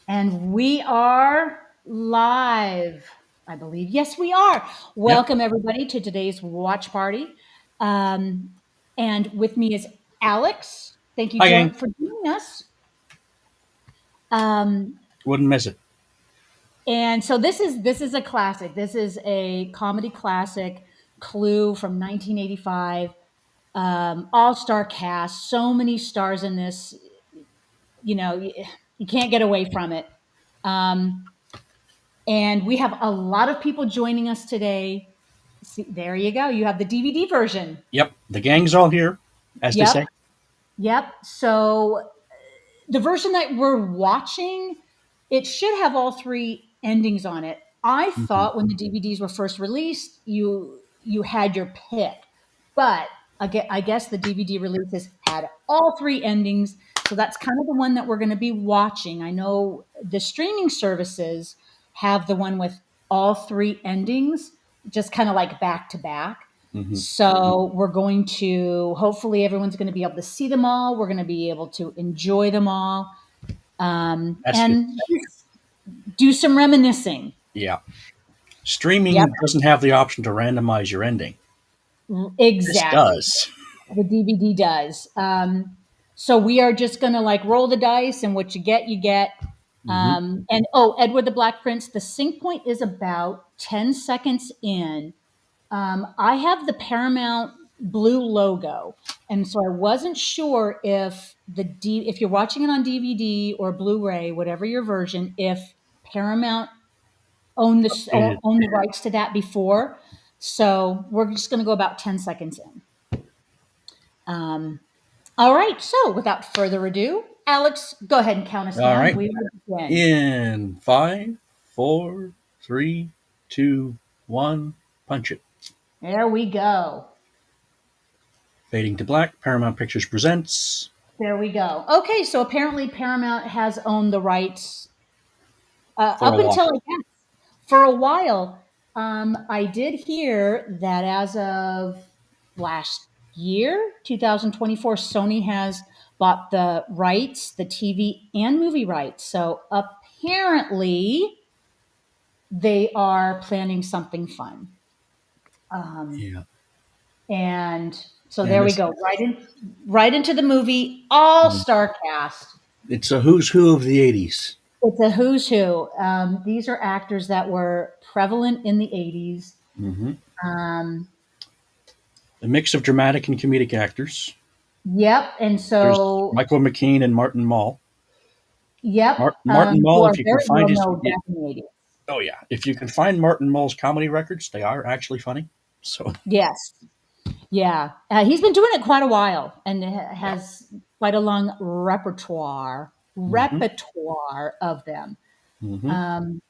And we are live, I believe. Yes, we are. Yep. Welcome, everybody, to today's watch party. Um, and with me is Alex. Thank you Hi, gang. for joining us. Um, Wouldn't miss it. and so this is a classic. This is a comedy classic, Clue from 1985. All-star cast, so many stars in this. You can't get away from it. Um, And we have a lot of people joining us today. See, there you go. You have the DVD version. Yep. The gang's all here, as they Yep. say. Yep. So the version that we're watching, it should have all three endings on it. I Mhm. thought when the DVDs were first released, you had your pick, but I guess the DVD releases had all three endings. So that's kind of the one that we're going to be watching. I know the streaming services have the one with all three endings, just kind of like back to back. Mhm. So we're going to, hopefully everyone's going to be able to see them all. We're going to be able to enjoy them all, That's good. and do some reminiscing. Yeah. Yep, Streaming doesn't have the option to randomize your ending. This exactly. does. The DVD does. So we are just going to like roll the dice, and what you get, you get. Hmm. And oh, Edward the Black Prince, the sync point is about 10 seconds in. I have the Paramount blue logo, and so I wasn't sure if if you're watching it on DVD or Blu-ray, whatever your version, if Paramount Updated. owned the rights to that before. So we're just going to go about 10 seconds in. Um, all right. So without further ado, Alex, go ahead and count us All down. right. We will begin. In 5, 4, 3, 2, 1, punch it. There we go. Fading to black. Paramount Pictures presents. There we go. Okay, so apparently Paramount has owned the rights For a up until, while. I guess, for a while. I did hear that as of last year, 2024, Sony has bought the rights, the TV and movie rights. So apparently they are planning something fun. Um, Yeah. and so And there we it's go, right into the movie, all star cast. it's a who's who of the 80s. It's a who's who. These are actors that were prevalent in the 80s. Hmm. Um, A mix of dramatic and comedic actors. yep. And There's so, Michael McKean and Martin Mull. yep, Martin who Mull, are if you can very find well his, known back in the 80s. oh yeah, if you can find Martin Mull's comedy records, they are actually funny. So Yes. Yeah. He's been doing it quite a while and yeah. has quite a long Hmm. repertoire of them. Hmm. Um,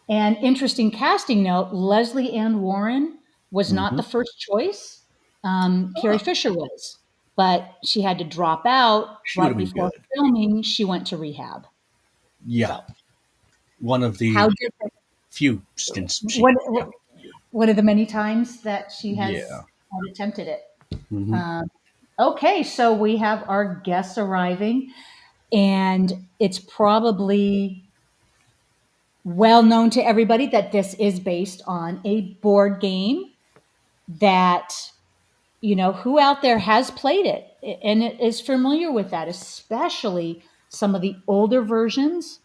and interesting casting note, Leslie Ann Warren was not Hmm. the first choice. Carrie Oh, Fisher was, but she had to drop out she would right have been before good. filming. She went to rehab. Yeah, So one of how the did few stints she. what Yeah, one of the many times that she yeah. had attempted it. Hmm. Um, okay, so we have our guests arriving, and it's probably well known to everybody that this is based on a board game that, who out there has played it and is familiar with that, especially some of the older versions.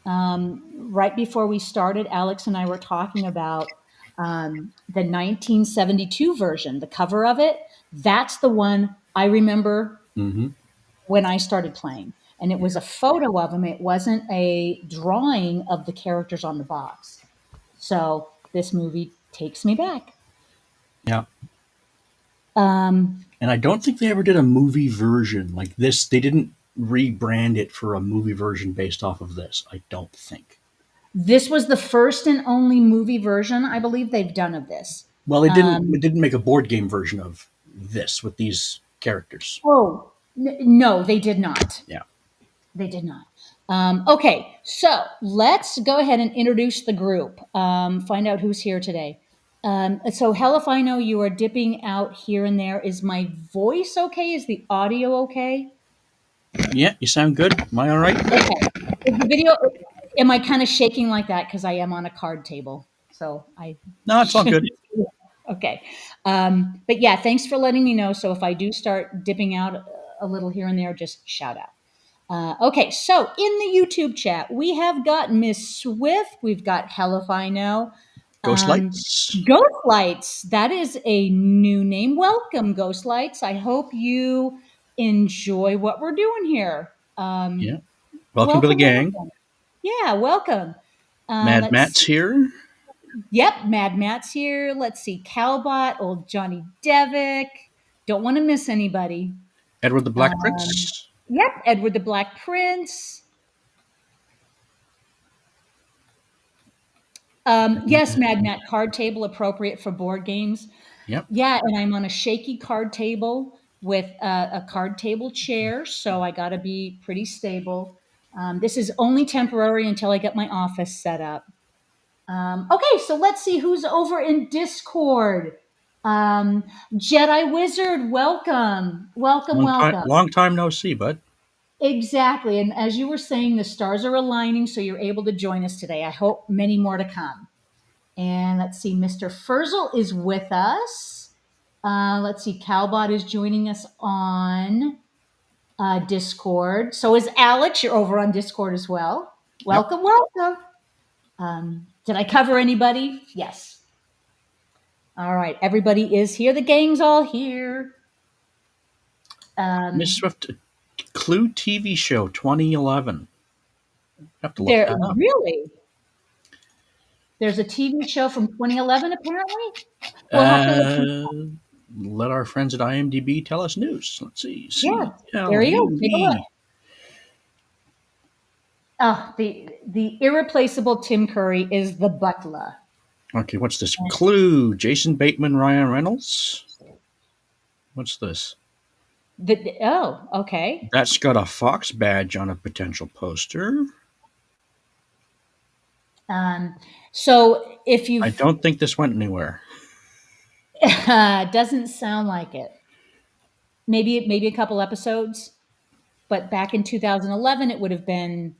Right before we started, Alex and I were talking about the 1972 version, the cover of it. That's the one I remember Hmm. when I started playing. And it was a photo of them. It wasn't a drawing of the characters on the box. So this movie takes me back. Yeah, Um, and I don't think they ever did a movie version like this. They didn't rebrand it for a movie version based off of this. I don't think. this was the first and only movie version I believe they've done of this. Well, it didn't. Um, It didn't make a board game version of this with these characters. oh, no, they did not. Yeah. They did not. Okay, so let's go ahead and introduce the group. Find out who's here today. So, hell if I know, you are dipping out here and there. Is my voice okay? Is the audio okay? Yeah, you sound good. Am I all right? Okay. Is the video, am I kind of shaking like that because I am on a card table? So I No, it's all good. okay. But yeah, thanks for letting me know. So if I do start dipping out a little here and there, just shout out. Okay, so in the YouTube chat, we have got Miss Swift. We've got Hell if I Know. Ghost Lights. Ghost Lights. That is a new name. Welcome, Ghost Lights. I hope you enjoy what we're doing here. Yeah. Welcome to the gang. Welcome. Yeah, welcome. Mad Matt's here. Yep, Mad Matt's here. Let's see, Calbot, old Johnny Devick. Don't want to miss anybody. Edward the Black Prince. Yep, Edward the Black Prince. Yes, Mad Matt card table appropriate for board games. Yep. Yeah, and I'm on a shaky card table with a card table chair, so I got to be pretty stable. This is only temporary until I get my office set up. Okay, so let's see who's over in Discord. Jedi Wizard, welcome. Welcome. Long time no see, bud. Exactly. And as you were saying, the stars are aligning, so you're able to join us today. I hope many more to come. And let's see, Mr. Furzel is with us. Let's see, Calbot is joining us on Discord. So is Alex. You're over on Discord as well. Welcome, welcome. Did I cover anybody? Yes. All right, everybody is here. The gang's all here. Miss Swift, Clue TV show 2011. Have to look There that up. really. There's a TV show from 2011, apparently. We'll have to let our friends at IMDb tell us news. Let's see. Yeah, there you go. Take a look. Oh, the irreplaceable Tim Curry is the butler. Okay, what's this? Clue. Jason Bateman, Ryan Reynolds. What's this? Oh, okay. That's got a Fox badge on a potential poster. So if you, I don't think this went anywhere. doesn't sound like it. Maybe a couple episodes, but back in 2011, it would have been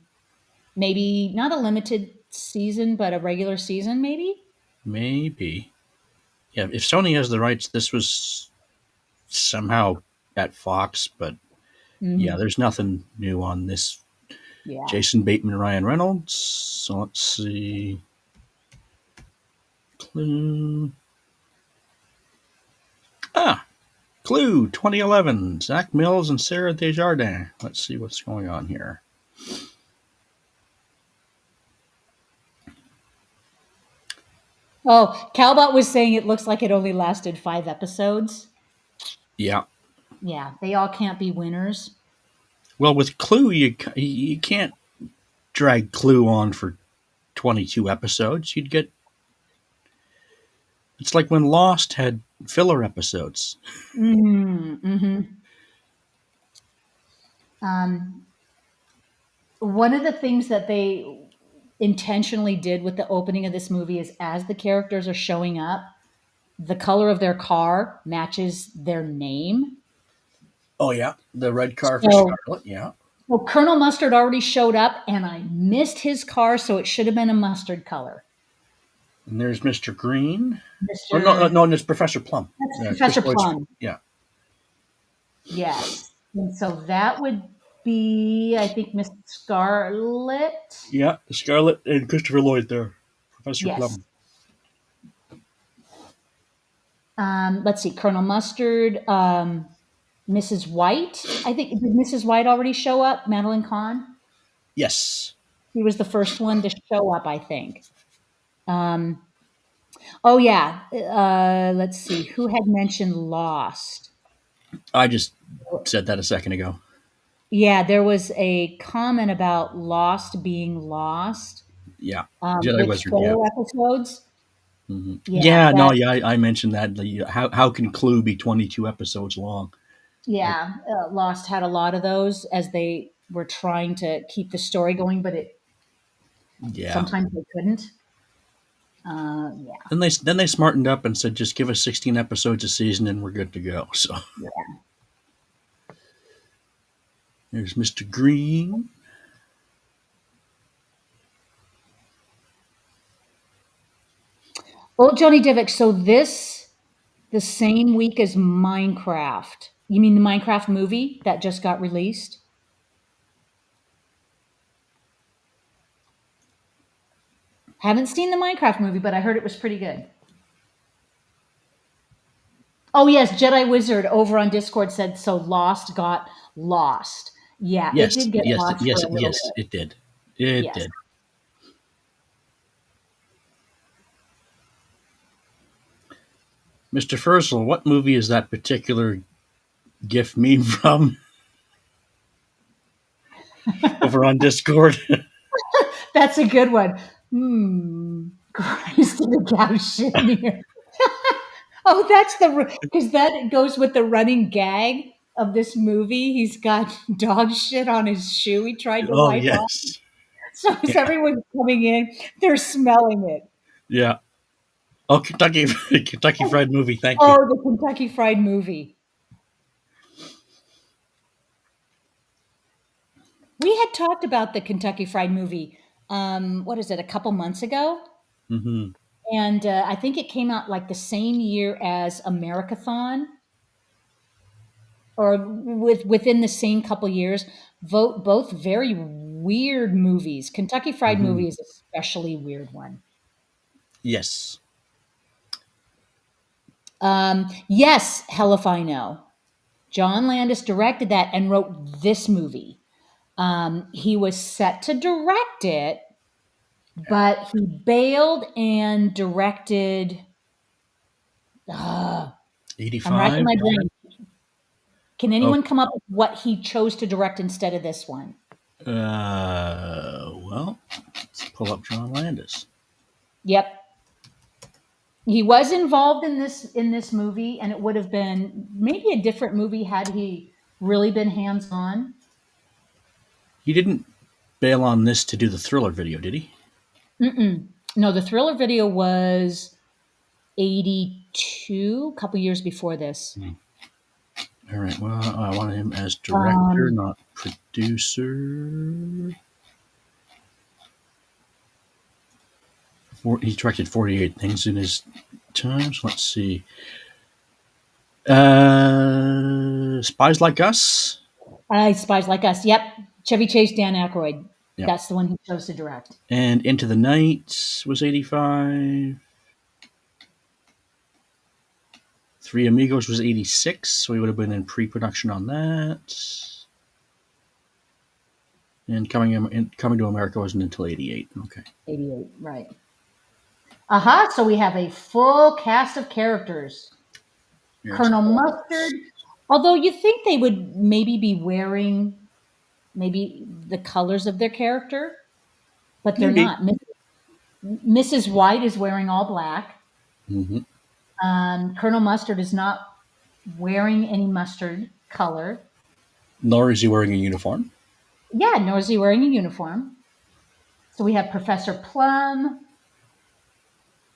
maybe not a limited season, but a regular season, maybe. Maybe. Yeah, if Sony has the rights, this was somehow at Fox, but yeah, there's nothing new on this. Yeah. Jason Bateman, Ryan Reynolds. So let's see. Clue. Clue 2011. Zach Mills and Sarah Desjardins. Let's see what's going on here. Oh, Calbot was saying it looks like it only lasted 5 episodes. Yeah. Yeah, they all can't be winners. Well, with Clue, you can't drag Clue on for 22 episodes. You'd get... It's like when Lost had filler episodes. One of the things that they intentionally did with the opening of this movie is as the characters are showing up, the color of their car matches their name. Oh, yeah. The red car for Scarlet, yeah. Well, Colonel Mustard already showed up, and I missed his car, so it should have been a mustard color. And there's Mr. Green. No, it's Professor Plum. That's Professor Plum. Yeah. Yes. And so that would be, I think, Miss Scarlet. Yeah, Scarlet and Christopher Lloyd there. Professor Yes. Plum. Let's see, Colonel Mustard, Mrs. White. I think, did Mrs. White already show up? Madeline Kahn? Yes. He was the first one to show up, I think. Oh, yeah. Let's see. Who had mentioned Lost? I just said that a second ago. Yeah, there was a comment about Lost being lost. Yeah. Jedi Wizard, yeah. Episodes. Mm-hmm. I mentioned that. How can Clue be 22 episodes long? Yeah, Lost had a lot of those as they were trying to keep the story going, but sometimes they couldn't. Then they smartened up and said, just give us 16 episodes a season and we're good to go. So there's Mr. Green. Old Johnny Divick. So this the same week as Minecraft. You mean the Minecraft movie that just got released? Haven't seen the Minecraft movie, but I heard it was pretty good. Oh yes, Jedi Wizard over on Discord said so. Lost got lost. Yeah, it Yes, did get yes, lost for yes, a little yes, bit. it did. It Yes. did. Mr. Fursel, what movie is that particular GIF meme from over on Discord? That's a good one. Christ to the cow shit here. Oh, that's the because that goes with the running gag of this movie. He's got dog shit on his shoe. He tried to Oh, wipe off. yes. So as Yeah. everyone's coming in, they're smelling it. Yeah. Oh, Kentucky, Kentucky Fried Movie. Thank you. Oh, the Kentucky Fried Movie. We had talked about the Kentucky Fried Movie. What is it? A couple months ago, Hmm. and I think it came out like the same year as Americathon, or within the same couple years. Vote both very weird movies. Kentucky Fried Hmm. Movie is especially weird one. Yes. Yes, hell if I know. John Landis directed that and wrote this movie. He was set to direct it, but he bailed and directed. I'm racking 85. my brain. Can Oh, anyone come up with what he chose to direct instead of this one? well, let's pull up John Landis. Yep. He was involved in this movie, and it would have been maybe a different movie had he really been hands on. He didn't bail on this to do the Thriller video, did he? Mm-mm. No, the Thriller video was 82, a couple years before this. All right. Well, I wanted him as director, Um, not producer. He directed 48 things in his time. So let's see. Spies Like Us. Spies Like Us. Yep. Chevy Chase, Dan Aykroyd. Yeah. That's the one he chose to direct. And Into the Night was 85. Three Amigos was 86, so he would have been in pre-production on that. And Coming to America wasn't until 88. Okay. 88, right. Aha, so we have a full cast of characters. Here's Colonel Mustard, although you think they would maybe be wearing maybe the colors of their character, but they're maybe. not. Mrs. White is wearing all black. Hmm. Colonel Mustard is not wearing any mustard color. Nor is he wearing a uniform. Yeah, nor is he wearing a uniform. So we have Professor Plum,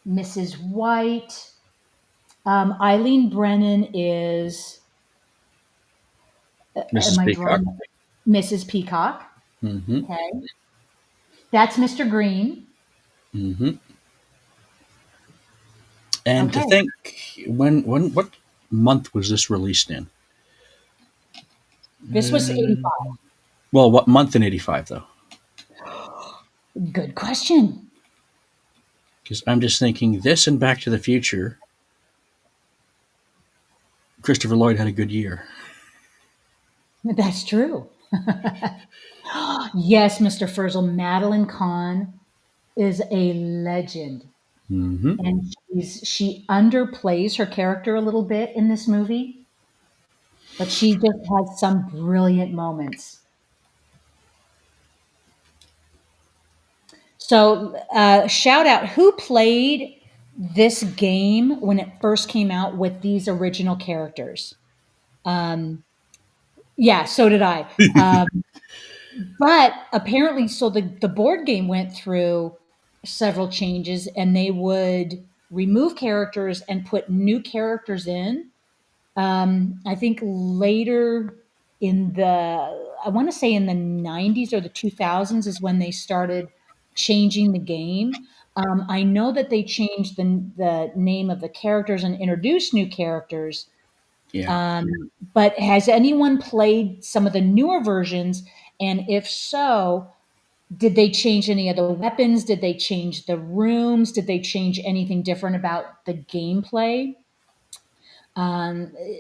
Mrs. White. Eileen Brennan is, am Mrs. I Peacock. drawing? Mrs. Peacock. Hmm. Okay. That's Mr. Green. Hmm. And to Okay. think, what month was this released in? This was 85. Well, what month in 85, though? Good question. Because I'm just thinking this and Back to the Future, Christopher Lloyd had a good year. That's true. Yes, Mr. Furzel, Madeline Kahn is a legend. Hmm. And she underplays her character a little bit in this movie, but she just has some brilliant moments. So, shout out who played this game when it first came out with these original characters. Yeah, so did I. But apparently, so the board game went through several changes, and they would remove characters and put new characters in. I think later in the, I want to say in the 90s or the 2000s is when they started changing the game. I know that they changed the name of the characters and introduced new characters. Yeah. But has anyone played some of the newer versions? And if so, did they change any of the weapons? Did they change the rooms? Did they change anything different about the gameplay?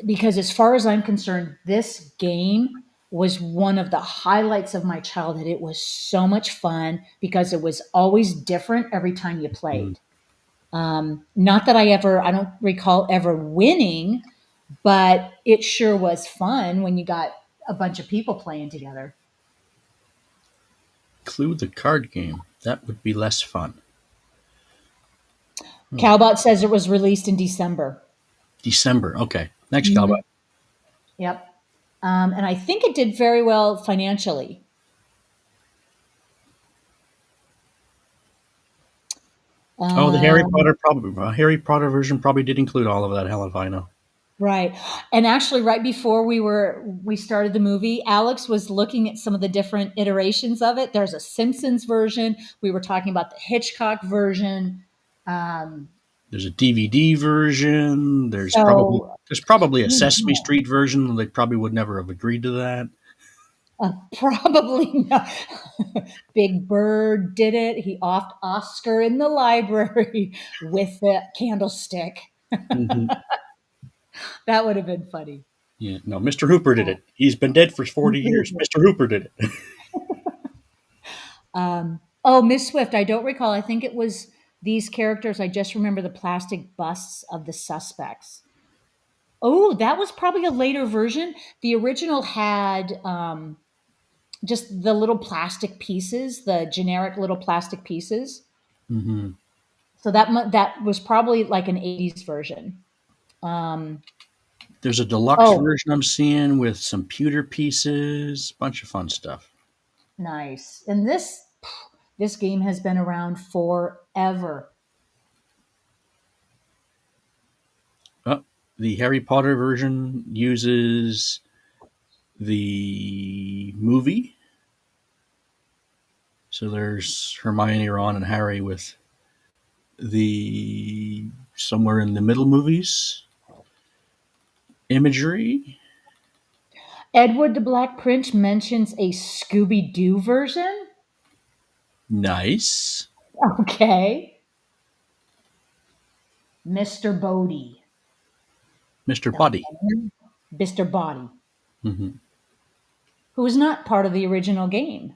Because as far as I'm concerned, this game was one of the highlights of my childhood. It was so much fun because it was always different every time you Mm. played. Not that I don't recall ever winning, but it sure was fun when you got a bunch of people playing together. Clue the card game. That would be less fun. Hmm. Cowbot says it was released in December. December. Okay. Next, Calvin. Mhm. Yep. And I think it did very well financially. Oh, the Um, Harry Potter version probably did include all of that. Hell if I know. right. And actually, right before we started the movie, Alex was looking at some of the different iterations of it. There's a Simpsons version. We were talking about the Hitchcock version. Um, There's a DVD version. so There's probably a Sesame yeah, Street version. They probably would never have agreed to that. probably not. Big Bird did it. He offed Oscar in the library with the candlestick. Hmm. That would have been funny. Yeah. No, Mr. Hooper did it. He's been dead for 40 years. Mr. Hooper did it. Oh, Miss Swift, I don't recall. I think it was these characters. I just remember the plastic busts of the suspects. Oh, that was probably a later version. The original had just the little plastic pieces, the generic little plastic pieces. Hmm. So that was probably like an 80s version. Um, There's a deluxe oh, version I'm seeing with some pewter pieces, bunch of fun stuff. nice. And this game has been around forever. Oh, the Harry Potter version uses the movie. So there's Hermione, Ron, and Harry with the somewhere in the middle movies imagery. Edward the Black Prince mentions a Scooby Doo version. Nice. Okay. Mr. Bodie. Mr. The Buddy. Mr. Body, Hmm. who was not part of the original game.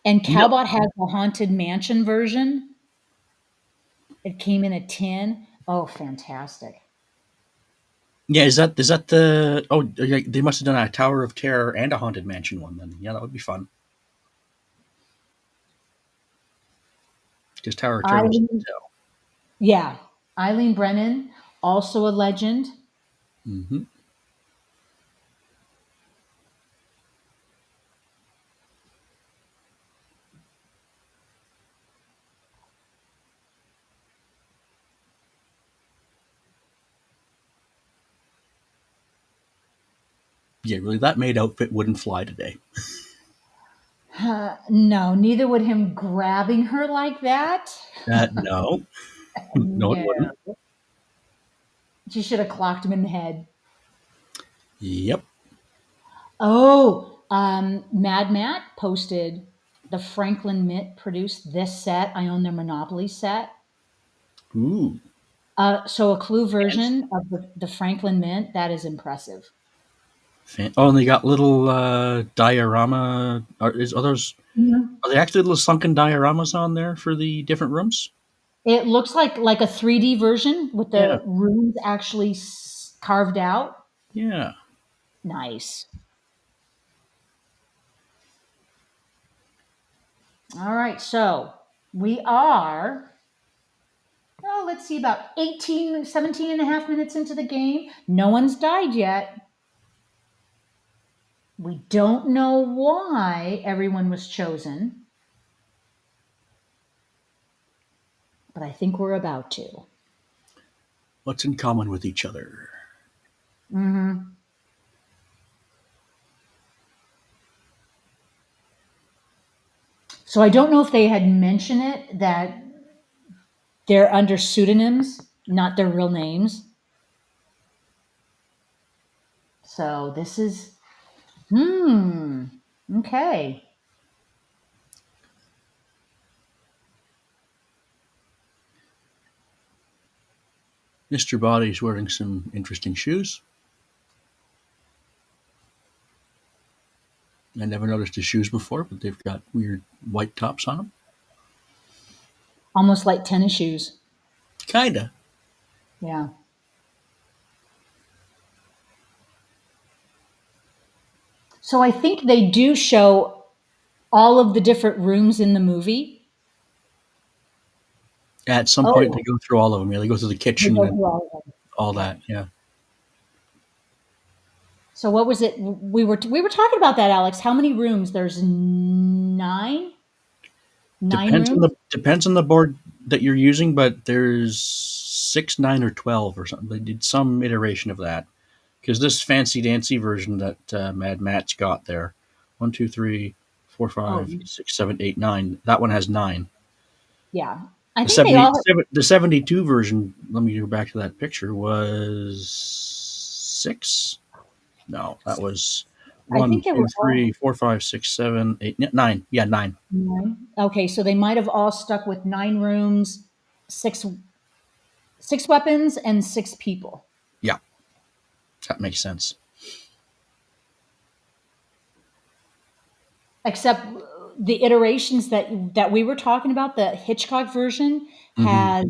And No. Cowbot has the Haunted Mansion version. It came in a tin. Oh, fantastic. Yeah, is that the? Oh, yeah, they must have done a Tower of Terror and a Haunted Mansion one. Then, yeah, that would be fun. Because Tower of Terror was Eileen, yeah. Eileen Brennan, also a legend. hmm. Yeah, really, that maid outfit wouldn't fly today. No, neither would him grabbing her like that. No, no, it No. wouldn't. She should have clocked him in the head. Yep. Oh, Mad Matt posted the Franklin Mint produced this set. I own their Monopoly set. Ooh. So a Clue Fancy. version of the Franklin Mint, that is impressive. Oh, and they got little diorama. Mhm. Are they actually little sunken dioramas on there for the different rooms? It looks like a 3D version with Yeah. the rooms actually carved out. Yeah. Nice. All right, so we are, oh, let's see, about 18, 17 and a half minutes into the game. No one's died yet. We don't know why everyone was chosen, but I think we're about to. What's in common with each other? Hmm. So I don't know if they had mentioned it that they're under pseudonyms, not their real names. So this is okay. Mr. Body's wearing some interesting shoes. I never noticed his shoes before, but they've got weird white tops on them. Almost like tennis shoes. Kinda. Yeah. So I think they do show all of the different rooms in the movie. At some point, they Oh, go through all of them. Yeah, they go through the they kitchen go and through all of them. all Yeah. that. Yeah. So what was it? We were talking about that, Alex. How many rooms? There's nine rooms. Depends on the board that you're using, but there's 6, 9, or 12 or something. They did some iteration of that because this fancy dancy version that Mad Matt's got there, 1, 2, 3, 4, Oh, 5, 6, 7, 8, 9. That one has 9. yeah. I The think they all. 72 version. Let me go back to that picture. Was 6. No, that was I one, think they were two, all three, 4, 5, 6, 7, 8, 9. Yeah, 9. nine. Okay, so they might have all stuck with 9 rooms, six weapons, and 6 people. Yeah, that makes sense. Except the iterations that we were talking about, the Hitchcock version Hmm. has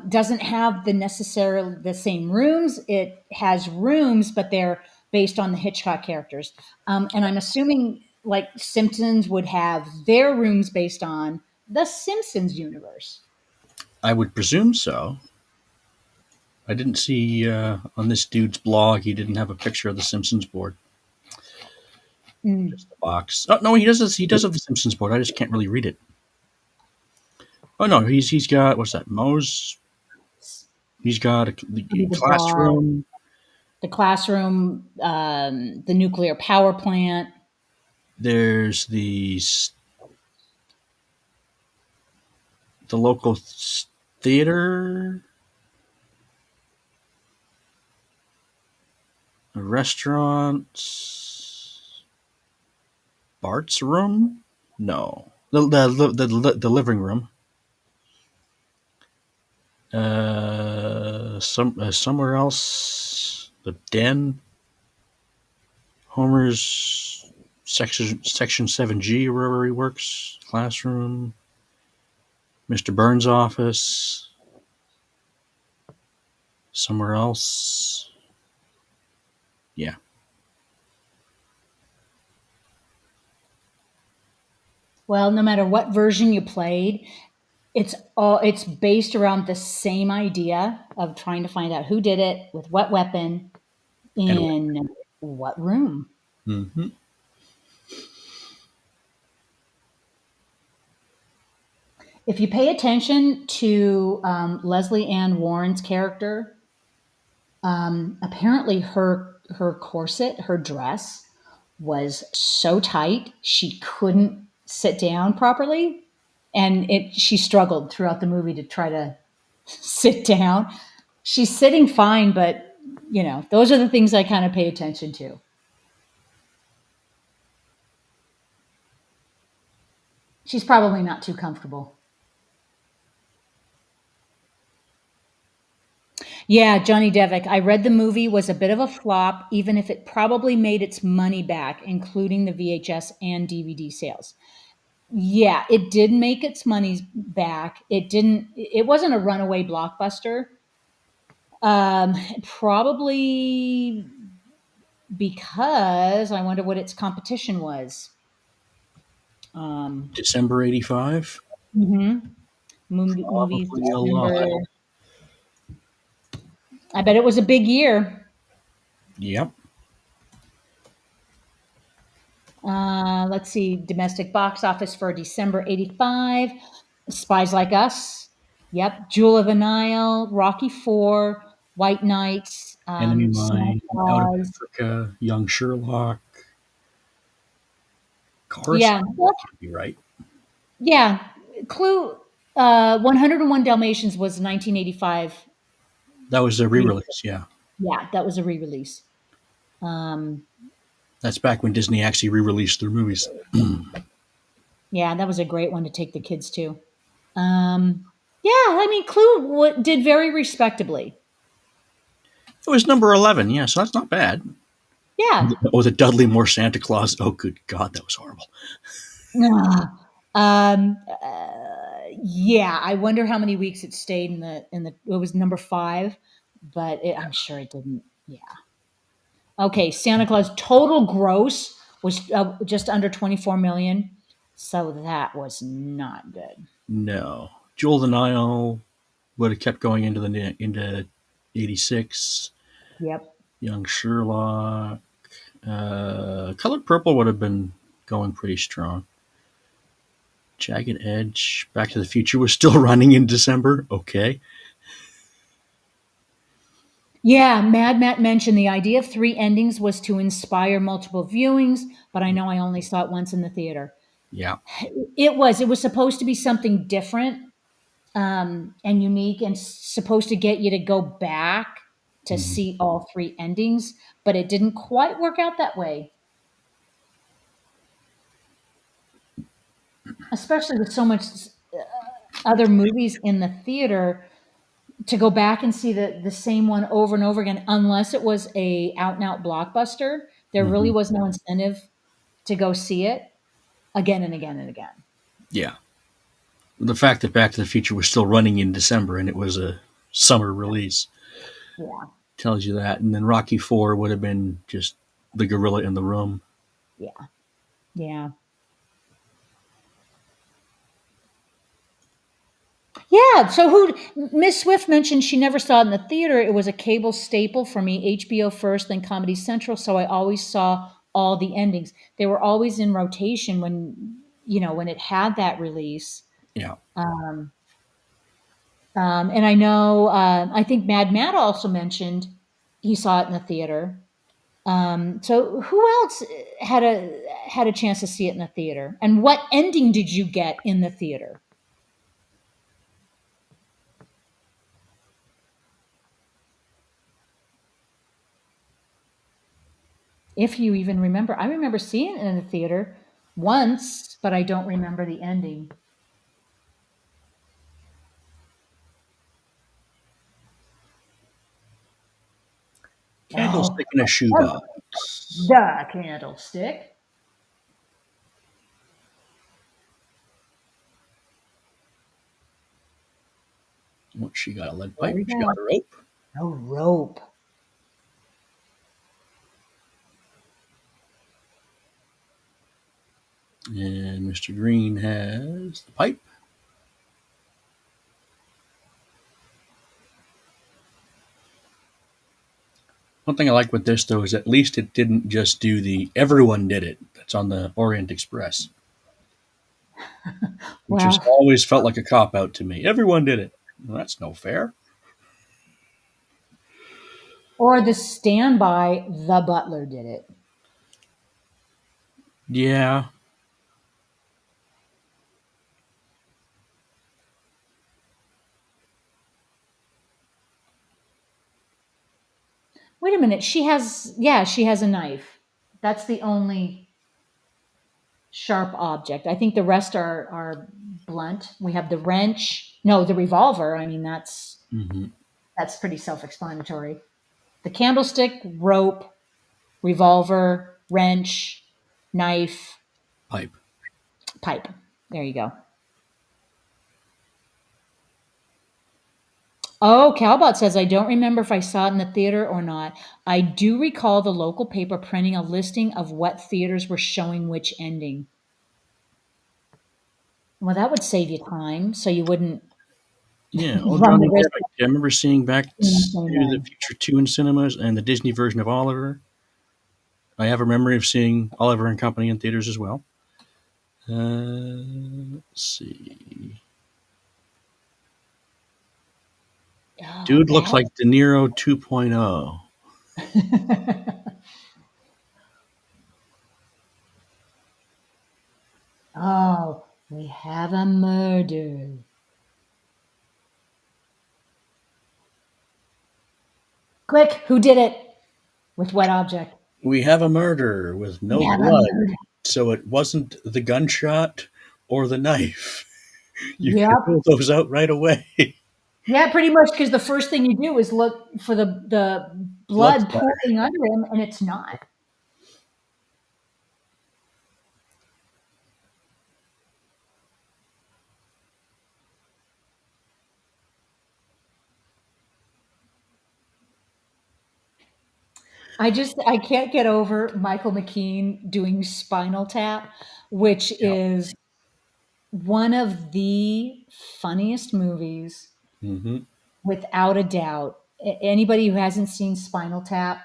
doesn't have the same rooms. It has rooms, but they're based on the Hitchcock characters. And I'm assuming like Simpsons would have their rooms based on the Simpsons universe. I would presume so. I didn't see on this dude's blog. He didn't have a picture of the Simpsons board, Mm. just the box. Oh no, he does. He does have the Simpsons board. I just can't really read it. Oh no, he's got what's that? Moe's. He's got Maybe the the dog, classroom. the classroom, the nuclear power plant. There's the local theater, a restaurant, Bart's room. No, the living room. Somewhere else, the den, Homer's section 7G, wherever he works, classroom, Mr. Burns' office, somewhere else. Yeah, Well, no matter what version you played, it's based around the same idea of trying to find out who did it with what weapon and what? in what room. Mm-hmm. If you pay attention to Leslie Ann Warren's character, apparently her corset, her dress, was so tight she couldn't sit down properly, and it she struggled throughout the movie to try to sit down. She's sitting fine, but those are the things I kind of pay attention to. She's probably not too comfortable. Yeah, Johnny Devick. I read the movie was a bit of a flop, even if it probably made its money back, including the VHS and DVD sales. Yeah, it did make its money back. It didn't. It wasn't a runaway blockbuster. Probably because I wonder what its competition was. Um, December '85, Movies probably a December. lot. I bet it was a big year. Yep. Let's see, domestic box office for December '85. Spies Like Us. Yep. Jewel of the Nile, Rocky Four, White Knights, Enemy Santa Mine, Out of Claus. Africa, Young Sherlock, Yeah. Coruscant. That can't be right. Yeah, Clue. 101 Dalmatians was 1985. That was a Re- re-release. Yeah, yeah, that was a re-release. Um, that's back when Disney actually re-released their movies. yeah, that was a great one to take the kids to. Yeah, I mean, Clue did very respectably. It was number 11. Yeah, so that's not bad. Yeah. Oh, the Dudley Moore Santa Claus. Oh, good God, that was horrible. Ah. Um, yeah, I wonder how many weeks it stayed in the. It was number 5, but I'm sure it didn't. Yeah. Okay, Santa Claus total gross was just under 24 million, so that was not good. No, Jewel of the Nile would have kept going into 86. Yep. Young Sherlock. Colored Purple would have been going pretty strong. Jagged Edge. Back to the Future was still running in December. Okay. Yeah, Mad Matt mentioned the idea of 3 endings was to inspire multiple viewings, but I know I only saw it once in the theater. Yeah. It was supposed to be something different, and unique, and supposed to get you to go back to Mhm. see all 3 endings, but it didn't quite work out that way, especially with so much other movies in the theater. To go back and see the same one over and over again, unless it was a out and out blockbuster, there really Mhm. was no incentive to go see it again and again and again. Yeah. The fact that Back to the Future was still running in December and it was a summer release Yeah, tells you that. And then Rocky Four would have been just the gorilla in the room. yeah, yeah. Yeah, so who Miss Swift mentioned she never saw it in the theater. It was a cable staple for me, HBO first, then Comedy Central, so I always saw all the endings. They were always in rotation when it had that release. Yeah. And I know, I think Mad Matt also mentioned he saw it in the theater. So who else had a chance to see it in the theater? And what ending did you get in the theater? If you even remember. I remember seeing it in the theater once, but I don't remember the ending. Oh, Candlestick in a Shoebox. the candlestick. What, she got a lead There pipe? we She got go. a rope? A rope. And Mr. Green has the pipe. One thing I like with this, though, is at least it didn't just do the everyone did it that's on the Orient Express, which has Well, always felt like a cop out to me. Everyone did it. Well, that's no fair. or the standby, the butler did it. Yeah. Wait a minute. She has a knife. That's the only sharp object. I think the rest are blunt. We have the wrench. No, the revolver. I mean, Hmm. that's pretty self-explanatory. The candlestick, rope, revolver, wrench, knife, Pipe. pipe. There you go. Oh, Calbot says, I don't remember if I saw it in the theater or not. I do recall the local paper printing a listing of what theaters were showing which ending. Well, that would save you time, so you wouldn't Yeah. Old run the Johnny risk Depp. I remember seeing Back of seeing the same to the one. Future 2 in cinemas and the Disney version of Oliver. I have a memory of seeing Oliver and Company in theaters as well. Let's see. Oh, Dude looks that. like De Niro 2.0. Oh, We have a murder. Quick, who did it? With what object? We have a murder with We no have a blood, murder. so it wasn't the gunshot or the knife. You can Yep. rule those out right away. Yeah, pretty much because the first thing you do is look for the Blood blood splatter. pooling under him, and it's not. I can't get over Michael McKean doing Spinal Tap, which Yeah. is one of the funniest movies Hmm. without a doubt. Anybody who hasn't seen Spinal Tap,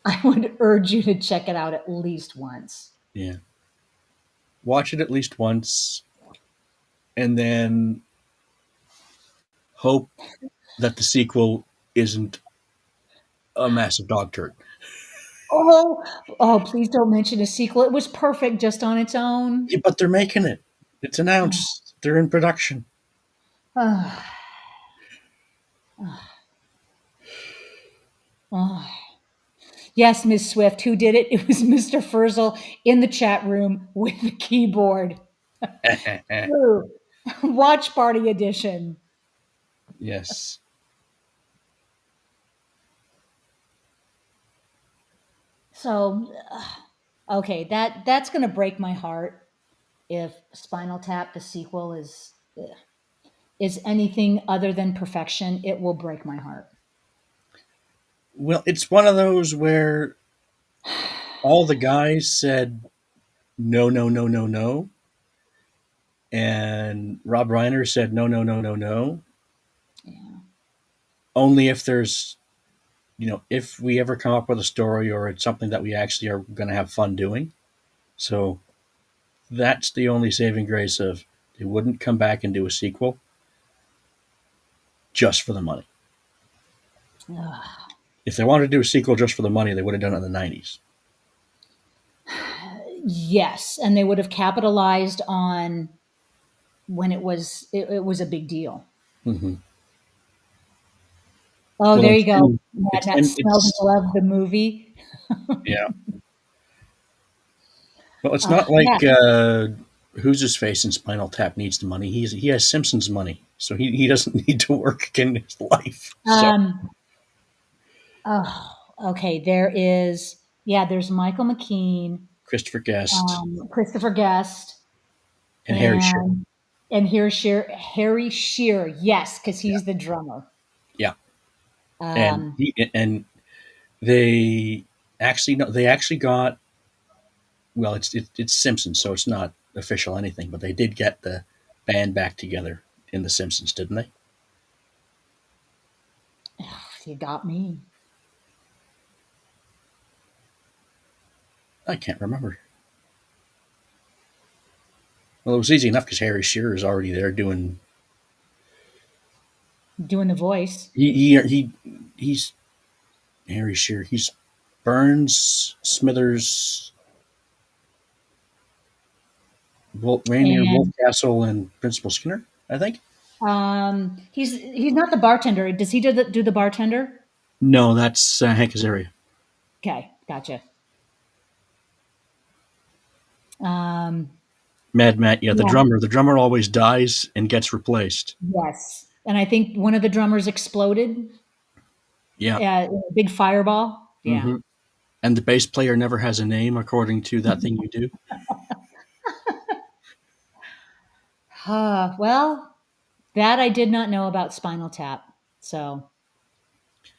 I would urge you to check it out at least once. Yeah. Watch it at least once, and then hope that the sequel isn't a massive dog turd. Oh, oh, please don't mention a sequel. It was perfect just on its own. Yeah, but they're making it. It's announced. They're in production. Ah, ah. Yes, Miss Swift, who did it? It was Mr. Furzel in the chat room with the keyboard. True. Watch Party Edition. Yes. So, okay, that's going to break my heart if Spinal Tap, the sequel, is anything other than perfection. It will break my heart. Well, it's one of those where all the guys said no, no, no, no, no, and Rob Reiner said no, no, no, no, no. Yeah. Only if there's, if we ever come up with a story or it's something that we actually are going to have fun doing. So that's the only saving grace of they wouldn't come back and do a sequel just for the money. Ugh. If they wanted to do a sequel just for the money, they would have done it in the 90s. Yes, and they would have capitalized on when it was a big deal. Hmm. Oh, Well, there and you go. Mad it's Matt and smells it's and love the movie. yeah. Well, it's not Yeah. like who's his face in Spinal Tap needs the money. He has Simpsons money, so he doesn't need to work in his life. So Um, oh, okay. There is, yeah, there's Michael McKean, Christopher Guest Christopher Guest, and Harry Shearer. and Harry Shearer. Yes, because Yeah, he's the drummer. yeah, and Um, they actually no, they actually got well. It's Simpsons, so it's not official anything, but they did get the band back together in the Simpsons, didn't they? you got me. I can't remember. Well, it was easy enough because Harry Shearer is already there doing. Doing the voice. He's Harry Shearer. He's Burns, Smithers, Rainier, And Wolfcastle, and Principal Skinner. I think. he's not the bartender. Does he do the bartender? No, that's Hank Azaria. Okay, gotcha. Um, Mad Matt. Yeah, the yeah, drummer. The drummer always dies and gets replaced. yes. And I think one of the drummers exploded, Yeah. in a big fireball. Yeah. Hmm. And the bass player never has a name, according to that thing you do. Well, that I did not know about Spinal Tap. So,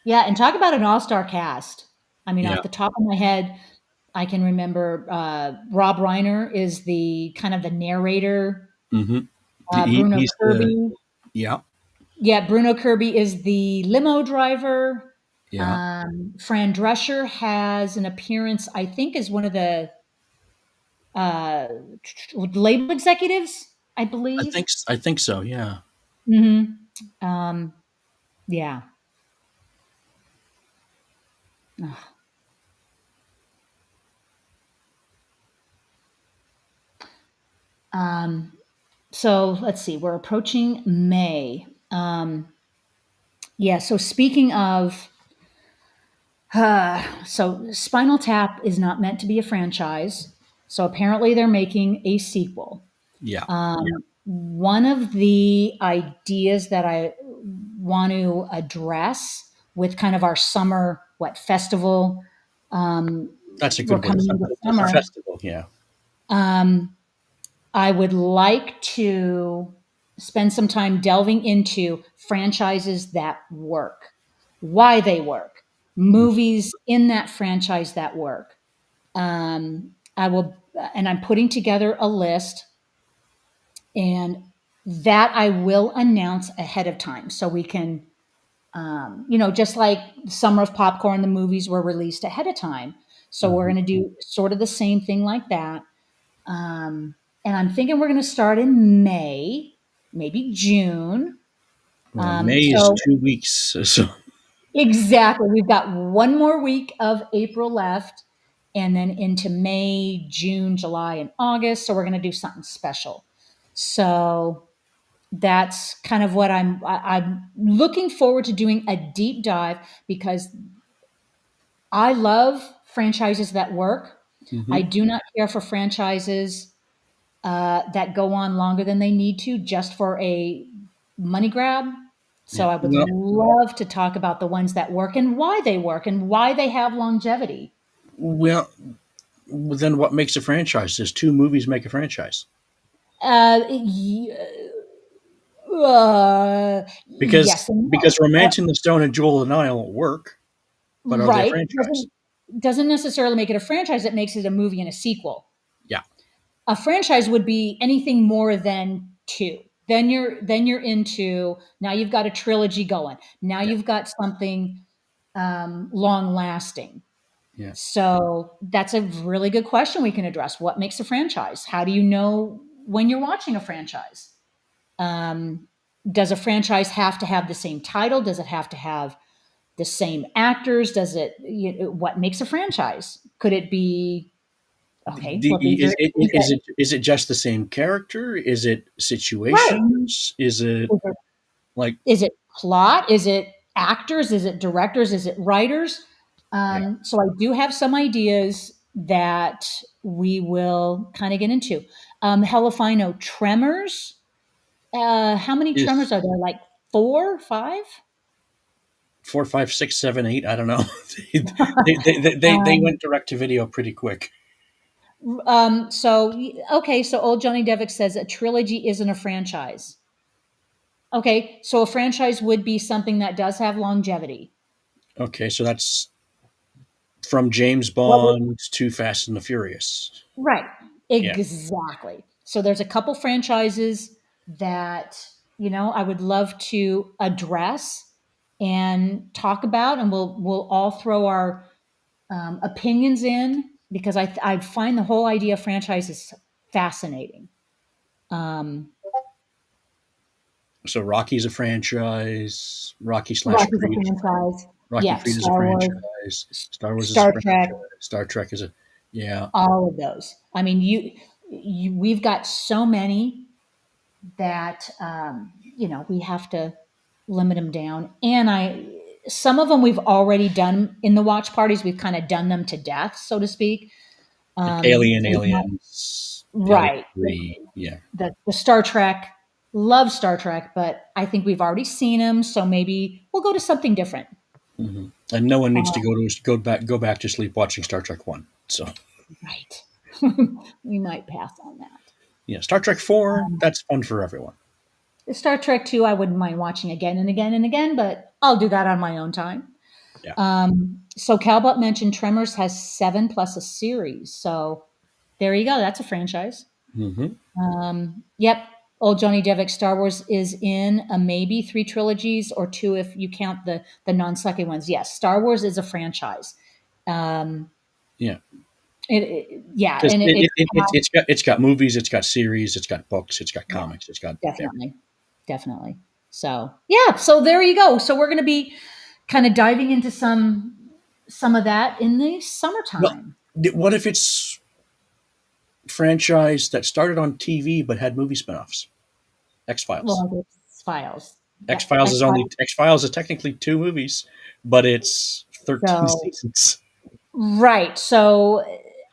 yeah, and talk about an all-star cast. I mean, Yeah. off the top of my head, I can remember Rob Reiner is the kind of the narrator. Hmm. Bruno He's the Kirby. yeah, Yeah, Bruno Kirby is the limo driver. yeah. Fran Drescher has an appearance, I think, as one of the uh, label executives, I believe. I think so. Yeah. Hmm. Um, yeah. So let's see, we're approaching May. Yeah, so speaking of, so Spinal Tap is not meant to be a franchise. So apparently they're making a sequel. Yeah. One of the ideas that I want to address with kind of our summer, what, festival, That's a we're good word. coming into A summer. festival. Yeah. I would like to spend some time delving into franchises that work, why they work, movies in that franchise that work. I will, and I'm putting together a list, and that I will announce ahead of time so we can, just like Summer of Popcorn, the movies were released ahead of time. So we're Mhm. going to do sort of the same thing like that. And I'm thinking we're going to start in May, maybe June. Well, May is So 2 weeks. So exactly, we've got one more week of April left, and then into May, June, July, and August. So we're going to do something special. So that's kind of what I'm looking forward to doing a deep dive because I love franchises that work. I mhm. do not care for franchises that go on longer than they need to just for a money grab. Yeah. So I would Well, love to talk about the ones that work and why they have longevity. well, then what makes a franchise? Does two movies make a franchise? Y- yes and no. Because Romancing the Stone and Jewel of the Nile won't work, but are they a Right. franchise? Doesn't necessarily make it a franchise. It makes it a movie and a sequel. Yeah. A franchise would be anything more than two. Then you're into, now you've got a trilogy going. Now Yeah. you've got something long lasting. Yeah. So that's a really good question we can address. What makes a franchise? How do you know when you're watching a franchise? Um, does a franchise have to have the same title? Does it have to have the same actors? What makes a franchise? Could it be, okay, The, well, these are things that, is it just the same character? Is it right. situations? Is it like Is it plot? Is it actors? Is it directors? Is it writers? yeah? So I do have some ideas that we will kind of get into. Hell if I know, Tremors. How many Is Tremors are there? Like four, five? 4, 5, 6, 7, 8? I don't know. They Um, went direct to video pretty quick. okay, so old Johnny Devick says a trilogy isn't a franchise. Okay, so a franchise would be something that does have longevity. Okay, so that's from James What would Bond to Fast and the Furious. Right. Yeah. Exactly. So there's a couple franchises that, I would love to address and talk about, and we'll all throw our opinions in because I find the whole idea of franchises fascinating. Um, So Rocky's a franchise. Rocky slash Rocky's a Creed. franchise. Rocky Yeah, Creed is a Star Wars, franchise. Star Wars is a Star Trek, franchise. Star Trek is a yeah. all of those. I mean, we've got so many that we have to limit them down. And some of them we've already done in the watch parties. We've kind of done them to death, so to speak. Like Alien, We've not- Aliens, Alien right. 3. Yeah. The Star Trek, love Star Trek, but I think we've already seen them, so maybe we'll go to something different. And no one needs to Uh, go back to sleep watching Star Trek 1. So right. We might pass on that. yeah, Star Trek 4, that's fun for everyone. Star Trek 2, I wouldn't mind watching again and again and again, but I'll do that on my own time. Yeah. So Calbutt mentioned Tremors has 7 plus a series. So there you go. That's a franchise. Hmm. Yep. Old Johnny Devick Star Wars is in a maybe 3 trilogies or 2 if you count the non-sucky ones. Yes, Star Wars is a franchise. Um, Yeah. yeah, Because and it's got movies, it's got series, it's got books, it's got yeah, comics, it's got everything. definitely, definitely. So yeah, so there you go. So we're going to be kind of diving into some of that in the Well, summertime. what if it's franchise that started on TV but had movie spinoffs. X Files. Well, it's Files. X Yeah, Files X is only Files. X Files is technically 2 movies, but it's 13 So seasons. right. So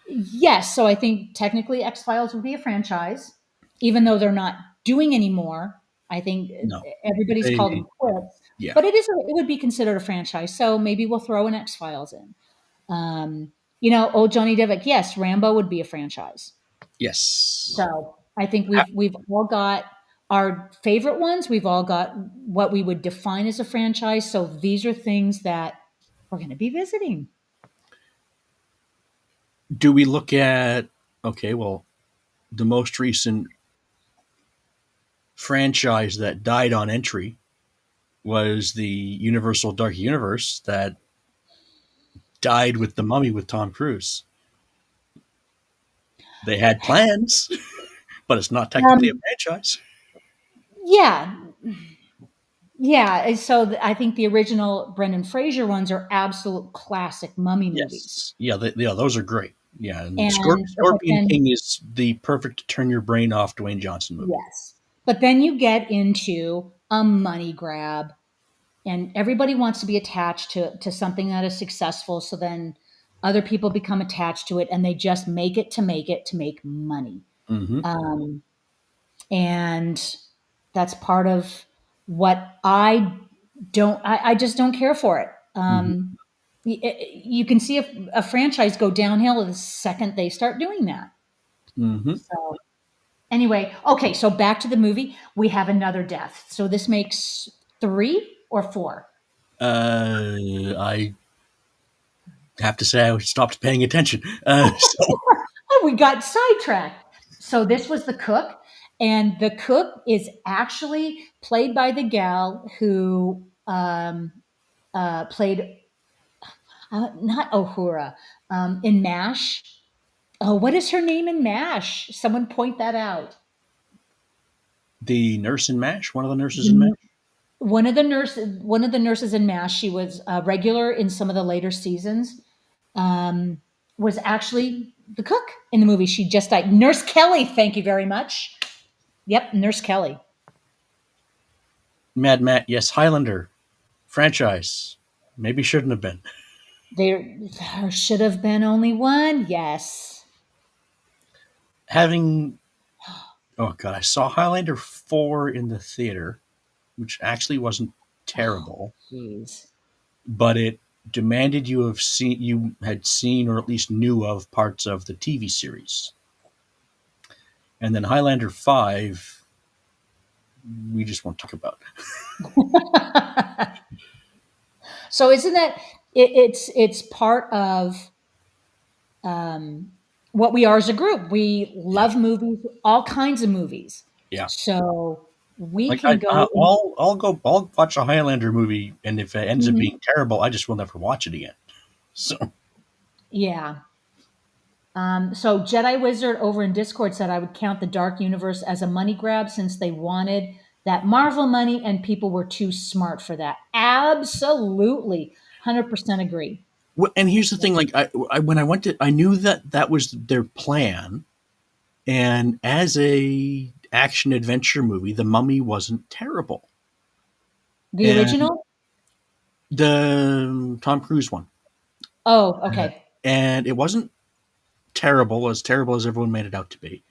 yes. So I think technically X Files would be a franchise, even though they're not doing anymore. I think No, everybody's called they them quits, yeah. but it would be considered a franchise. So maybe we'll throw an X Files in. Old Johnny Devick. Yes, Rambo would be a franchise. Yes. So I think we've all got our favorite ones. We've all got what we would define as a franchise. So these are things that we're going to be visiting. Do we look at okay? Well, the most recent franchise that died on entry was the Universal Dark Universe that died with the Mummy with Tom Cruise. They had plans, but it's not technically a Um, franchise. yeah, yeah. So I think the original Brendan Fraser ones are absolute classic mummy movies. Yes, yeah, those are great. Yeah, and But Scorpion then King is the perfect turn your brain off Dwayne Johnson movie. yes, but then you get into a money grab, and everybody wants to be attached to something that is successful. So then other people become attached to it, and they just make it to make money. Hmm. Um, and that's part of what I just don't care for it. Hmm. You can see a franchise go downhill the second they start doing that. Hmm. So anyway, okay, so back to the movie. We have another death. So this makes 3 or 4. I have to say I stopped paying attention. So Oh, we got sidetracked. So this was the cook, and the cook is actually played by the gal who played not Ohura in MASH. Oh, what is her name in MASH? Someone point that out. the nurse in Mash, one of the nurses in Mash. The- one of the nurses in MASH. She was a regular in some of the later seasons. Um, was actually the cook in the movie. She just died. Nurse Kelly. Thank you very much. Yep, Nurse Kelly. Mad Matt, yes, Highlander franchise. Maybe shouldn't have been. There should have been only one. Yes. Having oh god, I saw Highlander 4 in the theater, which actually wasn't Oh, terrible, jeez. but it demanded you had seen or at least knew of parts of the TV series. And then Highlander 5 we just won't talk about. So isn't that it's part of what we are as a group. We Yeah. love movies, all kinds of movies. Yeah. So we Like can go. I'll watch a Highlander movie, and if it ends up Mhm. being terrible, I just will never watch it again. So Yeah. So Jedi Wizard over in Discord said I would count the Dark Universe as a money grab since they wanted that Marvel money and people were too smart for that. Absolutely, 100% agree. and here's the thing: like when I went to, I knew that that was their plan, and as a action adventure movie, The Mummy wasn't terrible, The and original? the Tom Cruise one, Oh, okay. and it wasn't terrible as everyone made it out to be,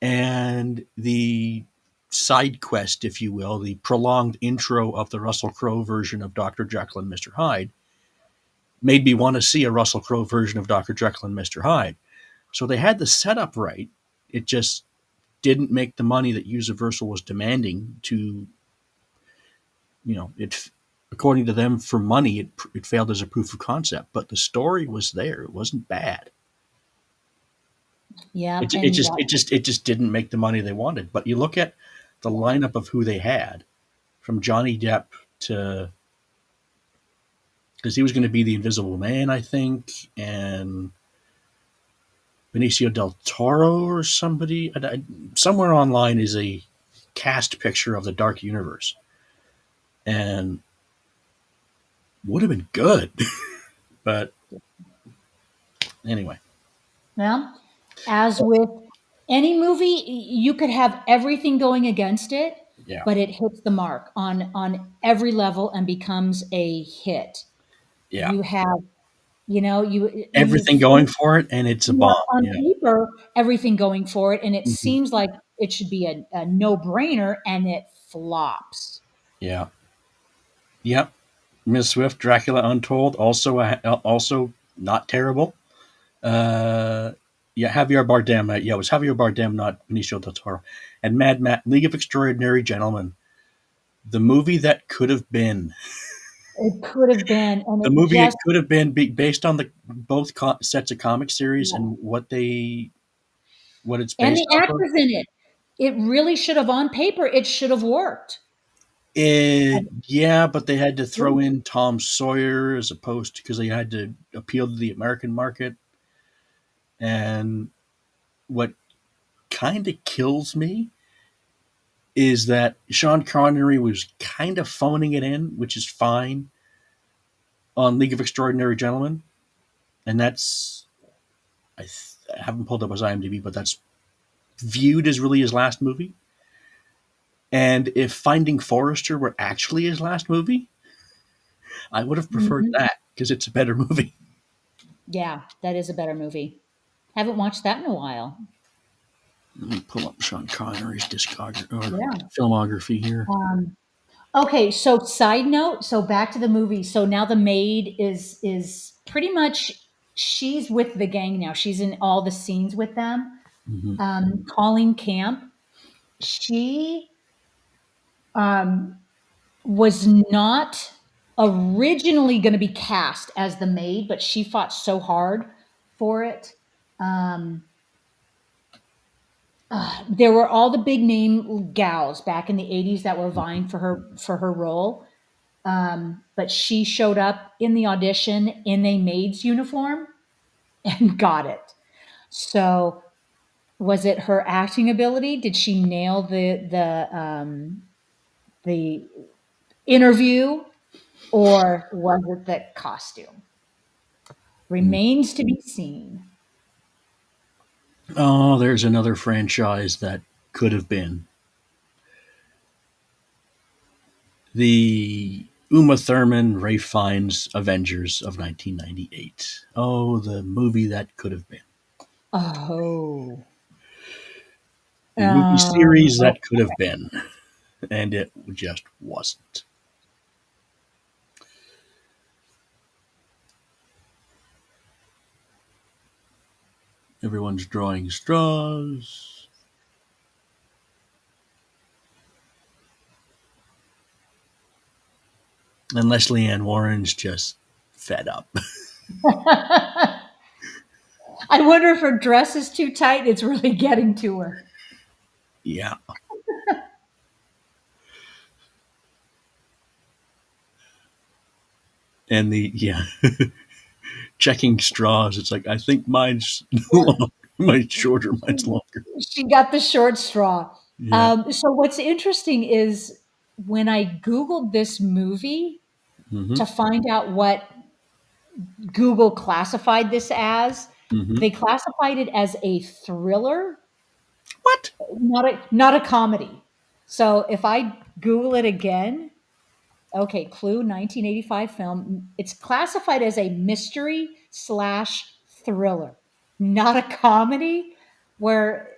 and the side quest, if you will, the prolonged intro of the Russell Crowe version of Dr. Jekyll and Mr. Hyde made me want to see a Russell Crowe version of Dr. Jekyll and Mr. Hyde. So they had the setup right. It just didn't make the money that Universal was demanding to, it according to them for money, it failed as a proof of concept, but the story was there. It wasn't bad. Yeah, It just didn't make the money they wanted. But you look at the lineup of who they had, from Johnny Depp to because he was going to be the Invisible Man, I think, and Benicio del Toro or somebody. Somewhere online is a cast picture of the Dark Universe, and would have been good. But anyway, well, as with Any movie, you could have everything going against it, Yeah, but it hits the mark on every level and becomes a hit. yeah. You have, you Everything going for it, and it's a you have bomb. on Yeah, paper everything going for it, and it hmm, seems like it should be a no-brainer, and it flops. yeah, yep. Miss Swift, Dracula Untold, also not terrible. Uh, yeah, Javier Bardem. Yeah, it was Javier Bardem, not Benicio del Toro. And Mad Max, League of Extraordinary Gentlemen, the movie that could have been, It could have been, and the it movie it just could have been, based on the both sets of comic series yeah. and what it's And based the off of. actors in it. It really should have, on paper, it should have worked. Yeah, but they had to Yeah. throw in Tom Sawyer as opposed to, because they had to appeal to the American market. And what kind of kills me is that Sean Connery was kind of phoning it in, which is fine on League of Extraordinary Gentlemen, and that's I haven't pulled up his IMDb, but that's viewed as really his last movie. And if Finding Forrester were actually his last movie, I would have preferred Mhm. that because it's a better movie. Yeah, that is a better movie. Haven't watched that in a while. Let me pull up Sean Connery's discography or Yeah. filmography here. Um, okay, so side note, so back to the movie. So now the maid is pretty much, she's with the gang now. She's in all the scenes with them. Hmm. Colleen Camp, she um, was not originally going to be cast as the maid, but she fought so hard for it. Um, there were all the big name gals back in the 80s that were vying for her role. But she showed up in the audition in a maid's uniform and got it. So was it her acting ability? Did she nail the interview, or was it the costume? Remains to be seen. Oh, there's another franchise that could have been the Uma Thurman, Ray Fiennes Avengers of 1998. Oh, the movie that could have been. Oh, The movie series oh, that could have been. And it just wasn't. Everyone's drawing straws. And Leslie Ann Warren's just fed up. I wonder if her dress is too tight. It's really getting to her. Yeah. And yeah, checking straws. It's like, I think mine's long, mine's shorter, mine's longer. She got the short straw. Yeah. So what's interesting is when I Googled this movie Hmm. to find out what Google classified this as, Hmm. they classified it as a thriller, What? not a comedy. So if I Google it again, okay, Clue 1985 film, it's classified as a mystery slash thriller, not a comedy, where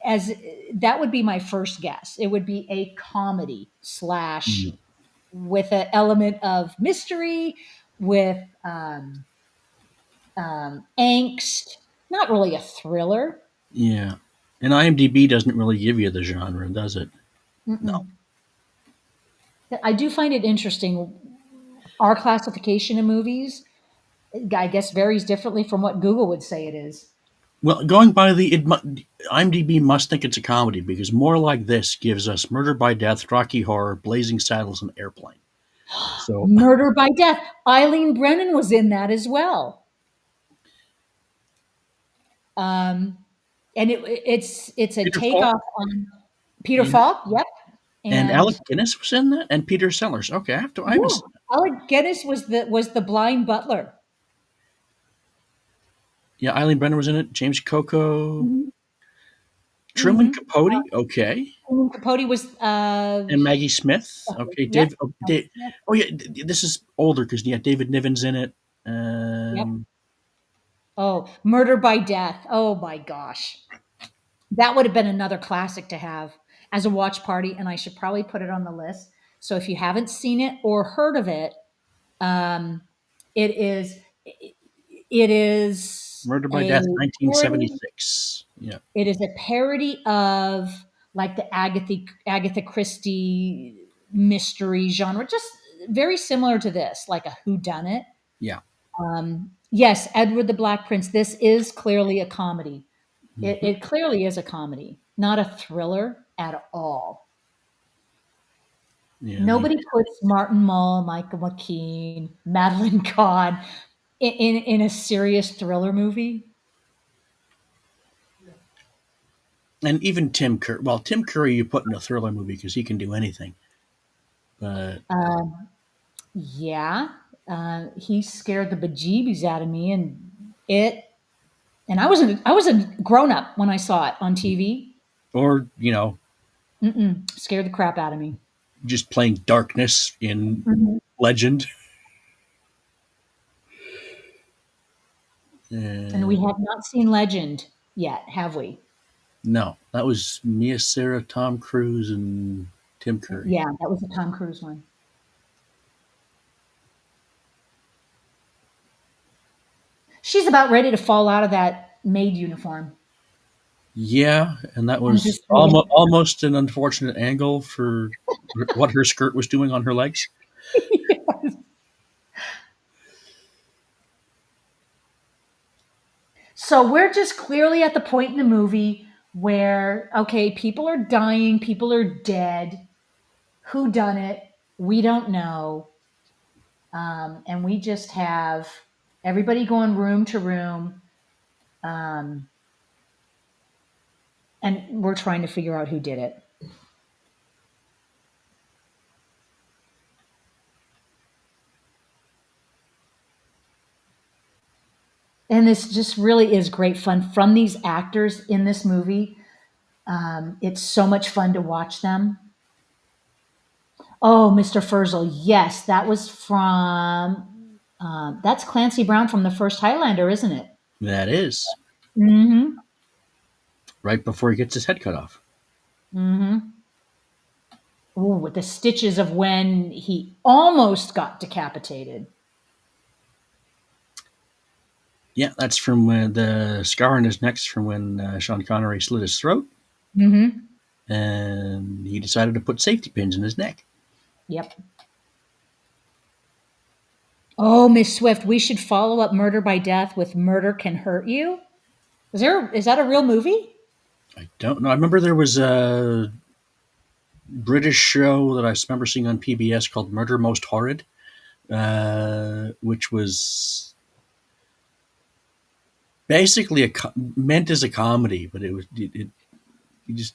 as that would be my first guess. It would be a comedy slash Mm. with an element of mystery, with angst. Not really a thriller. Yeah. And IMDb doesn't really give you the genre, does it? No. Mm-mm. I do find it interesting. Our classification of movies, I guess, varies differently from what Google would say it is. Well, going by IMDb must think it's a comedy because more like this gives us Murder by Death, Rocky Horror, Blazing Saddles, and Airplane. So Murder by Death. Eileen Brennan was in that as well. Um, and it's a Peter Falk takeoff on Peter and, Falk. Yep, and and Alec Guinness was in that, and Peter Sellers. Okay, I haven't yeah, seen that. Alec Guinness was the blind butler. Yeah, Eileen Brenner was in it. James Coco. Mhm. Truman Mm-hmm. Capote, okay, Capote was and Maggie Smith, okay. yep. Dave. Yep. Oh yeah, this is older because yeah, David Niven's in it. Yep. Oh, Murder by Death. Oh my gosh. That would have been another classic to have as a watch party, and I should probably put it on the list. So if you haven't seen it or heard of it, um, it is it is Murder by a Death, parody. 1976. Yeah. It is a parody of like the Agatha Christie mystery genre, just very similar to this, like a whodunit. Yeah. Yes, Edward the Black Prince. This is clearly a comedy. It, Hmm. it clearly is a comedy, not a thriller at all. Yeah. Nobody puts Martin Mull, Michael McKean, Madeline Kahn in a serious thriller movie. And even Tim Curry. Well, Tim Curry you put in a thriller movie because he can do anything. But Yeah, he scared the bejeebies out of me, it and I was a grown up when I saw it on TV. or Scared the crap out of me. just playing darkness in Mhm. Legend. And we And have not seen Legend yet, have we? no, that was Mia Sara, Tom Cruise, and Tim Curry. Yeah, that was the Tom Cruise one. She's about ready to fall out of that maid uniform. Yeah, and that I'm was just waiting. almost an unfortunate angle for what her skirt was doing on her legs. So we're just clearly at the point in the movie where, okay, people are dying, people are dead. Who done it? We don't know. And we just have everybody going room to room, um, and we're trying to figure out who did it. And this just really is great fun from these actors in this movie. It's so much fun to watch them. Oh, Mr. Furzel, yes, that was from that's Clancy Brown from the first Highlander, isn't it? That is Mm-hmm. right before he gets his head cut off. Mm-hmm. Ooh, with the stitches of when he almost got decapitated. Yeah, that's from when the scar on his neck's from when Sean Connery slit his throat, Mm-hmm. and he decided to put safety pins in his neck. Yep. Oh, Miss Swift, we should follow up Murder by Death with Murder Can Hurt You. Is that a real movie? I don't know. I remember there was a British show that I remember seeing on PBS called Murder Most Horrid, which was basically meant as a comedy, but it just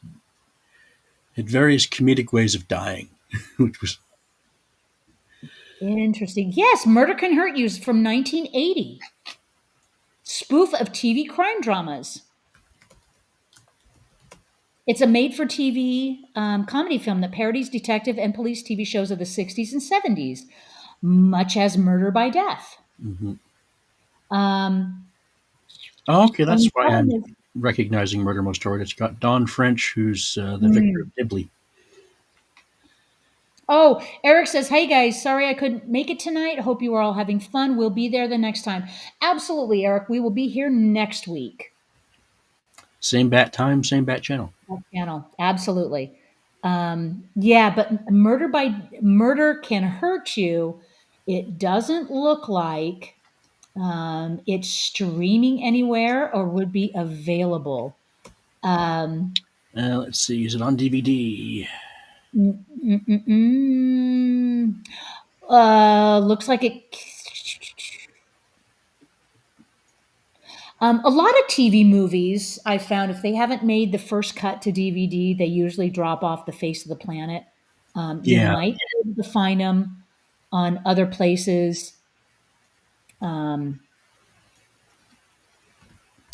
had various comedic ways of dying, which was Interesting. Yes, Murder Can Hurt You is from 1980. Spoof of TV crime dramas. It's a made for TV comedy film that parodies detective and police TV shows of the 60s and 70s, much as Murder by Death. mhm. Um, Oh, okay. and That's the why problem I'm is, recognizing Murder Most Horrid. It's got Don French, who's the victor mm. of Dibley. Oh, Eric says, "Hey guys, sorry I couldn't make it tonight. Hope you are all having fun. We'll be there the next time." Absolutely, Eric. We will be here next week. Same bat time, same bat channel. That channel. Absolutely. Yeah, but Murder Can Hurt You. It doesn't look like it's streaming anywhere or would be available. Um, Let's see. Is it on DVD? mm, mm, mm, looks like it. A lot of TV movies I found if they haven't made the first cut to DVD, they usually drop off the face of the planet. You Yeah. might be able to find them on other places. Um,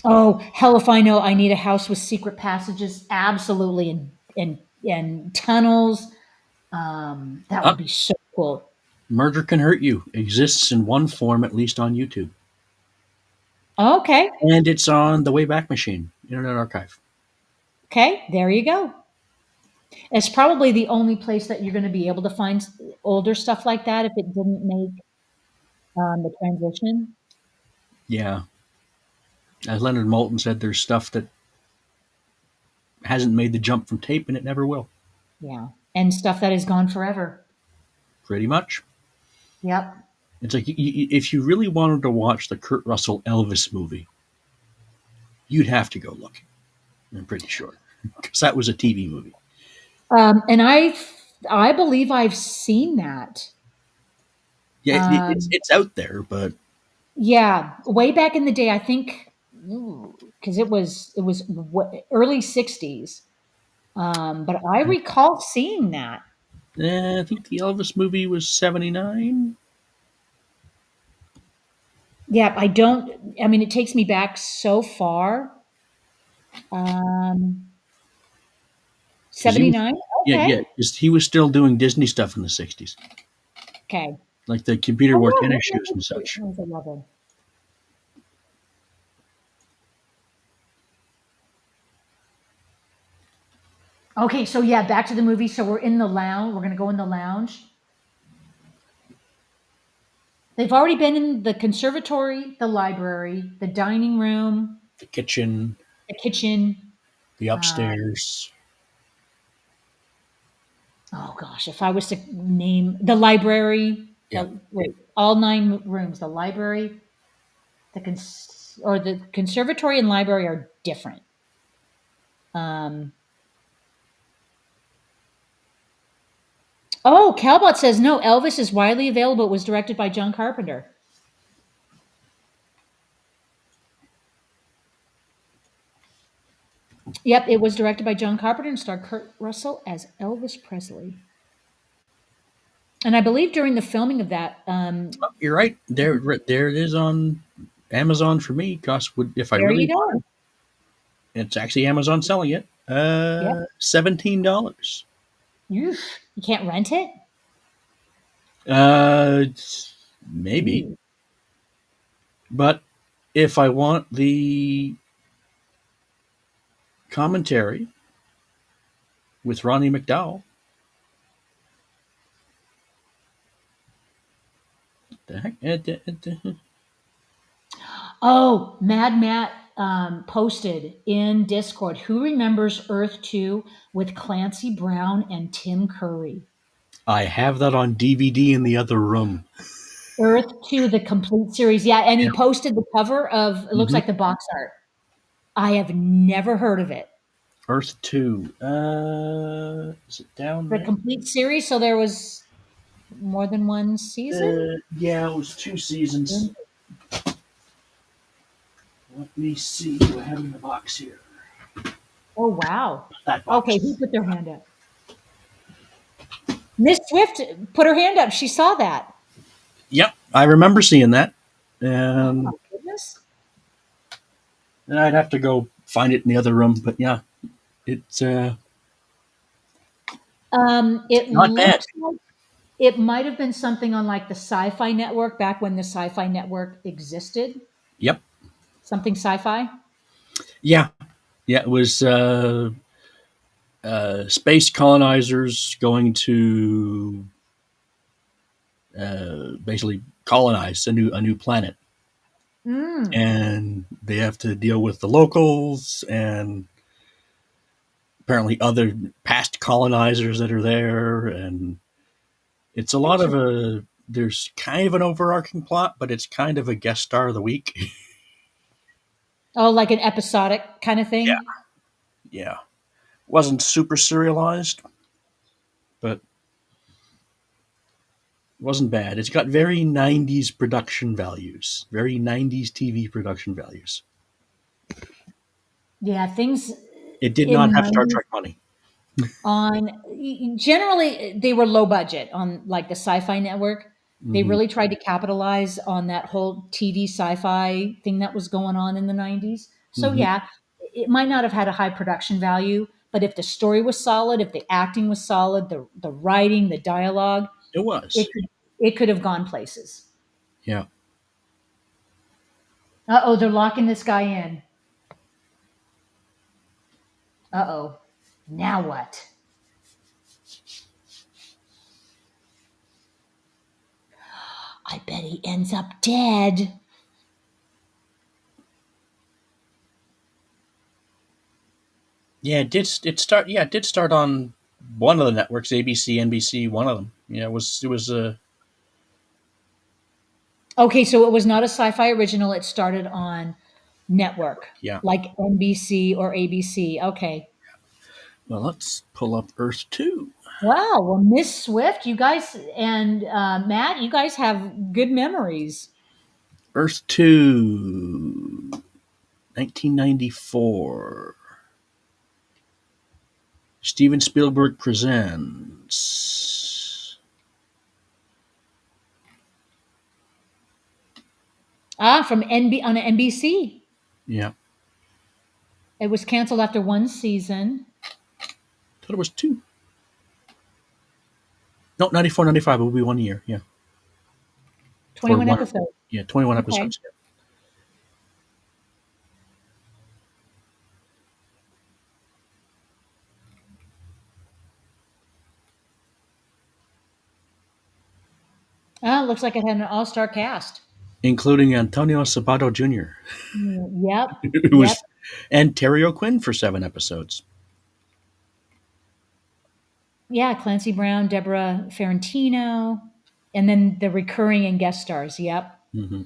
Oh, hell if I know. I need a house with secret passages. Absolutely. And tunnels. That Uh, would be so cool. Murder Can Hurt You exists in one form, at least on YouTube. Okay. And it's on the Wayback Machine, Internet Archive. Okay. There you go. It's probably the only place that you're going to be able to find older stuff like that if it didn't make the transition. Yeah. As Leonard Moulton said, there's stuff that hasn't made the jump from tape and it never will. Yeah. And stuff that is gone forever. Pretty much. Yep. It's like if you really wanted to watch the Kurt Russell Elvis movie, you'd have to go looking. I'm pretty sure. Because that was a TV movie. And I believe I've seen that. Yeah, Um, it's out there, but yeah, way back in the day, I think because it was early '60s. But I recall seeing that. I think the Elvis movie was 79. Yeah, I don't. I mean, it takes me back so far. Um, Because he was, 79. yeah, Okay. yeah, 'cause he was still doing Disney stuff in the 60s, Okay. like the computer Oh wore yeah, tennis yeah, shoes and yeah, such. that was 11. Okay, so yeah, back to the movie. So we're in the lounge. We're gonna go in the lounge. They've already been in the conservatory, the library, the dining room, The kitchen, the kitchen. the Uh, upstairs. oh gosh, if I was to name the library, Yeah. all nine rooms, the library, the conservatory and library are different. Um, oh, Calbot says no. Elvis is widely available. It was directed by John Carpenter. Yep, it was directed by John Carpenter and starred Kurt Russell as Elvis Presley. And I believe during the filming of that, Oh, you're right. There it is on Amazon for me. Cost would if I there really you wanted. go. It's actually Amazon selling it. Yep. $17. You can't rent it. Uh, maybe, Ooh. but if I want the commentary with Ronnie McDowell, the heck? Oh, Mad Matt posted in Discord. Who remembers Earth 2 with Clancy Brown and Tim Curry? I have that on DVD in the other room. Earth 2, the complete series. Yeah, and Yeah. he posted the cover of it looks hmm like the box art. I have never heard of it. Earth 2. Is it down The there? complete series, so there was more than one season? Yeah, it was 2 seasons. Let me see. Do I have it in the box here? Oh wow. That Okay, box. who put their hand up? Miss Swift put her hand up. She saw that. Yep, I remember seeing that. Oh my And goodness. I'd have to go find it in the other room, but yeah, it's It not bad. looks like it might have been something on like the Sci-Fi Network back when the Sci-Fi Network existed. Yep. Something sci-fi. Yeah. Yeah, it was space colonizers going to basically colonize a new planet, Mm. and they have to deal with the locals and apparently other past colonizers that are there, and it's a lot of Interesting. a. There's kind of an overarching plot, but it's kind of a guest star of the week. Oh, like an episodic kind of Yeah, thing. yeah. Wasn't super serialized, but wasn't bad. It's got very 90s production values, very 90s TV production values. Yeah, things It did in not the have Star 90s Trek money. generally they were low budget on like the Sci-Fi Network. They hmm really tried to capitalize on that whole TV sci-fi thing that was going on in the 90s. So Hmm. yeah, it might not have had a high production value, but if the story was solid, if the acting was solid, the writing, the dialogue, It it was. could it could have gone places. Yeah. Uh-oh, they're locking this guy in. Uh-oh. Now what? I bet he ends up dead. Yeah, it did. It start. Yeah, it did start on one of the networks, ABC, NBC, one of them. Yeah, it was. It was. Okay, so it was not a sci-fi original. It started on network, Yeah. like NBC or ABC. Okay. Well, let's pull up Earth Two. Wow. Well, Miss Swift, you guys and Matt, you guys have good memories. Earth Two, 1994. Steven Spielberg presents. From on NBC. Yeah, It was canceled after one season. thought it was two. No, 94, 95. It will be 1 year. Yeah, or 21 one. episodes. Yeah, 21 Okay. episodes. Looks like it had an all-star cast. Including Antonio Sabato Jr., Yep. who Yep. was, and Terry O'Quinn for 7 episodes. Yeah, Clancy Brown, Deborah Ferrantino, and then the recurring and guest stars. Yep. Hmm.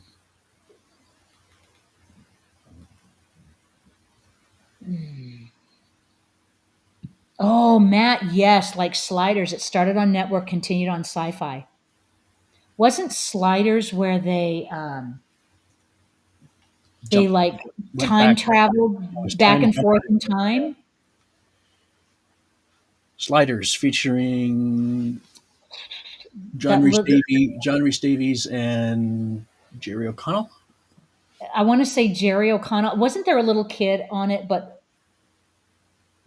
Oh, Matt, yes, like Sliders. It started on network, continued on sci-fi. Wasn't Sliders where they Jump, like went time back. It traveled was back time and forth travel. in time? Sliders featuring That li- John Rhys Davies, and Jerry O'Connell. I want to say Jerry O'Connell. Wasn't there a little kid on it? But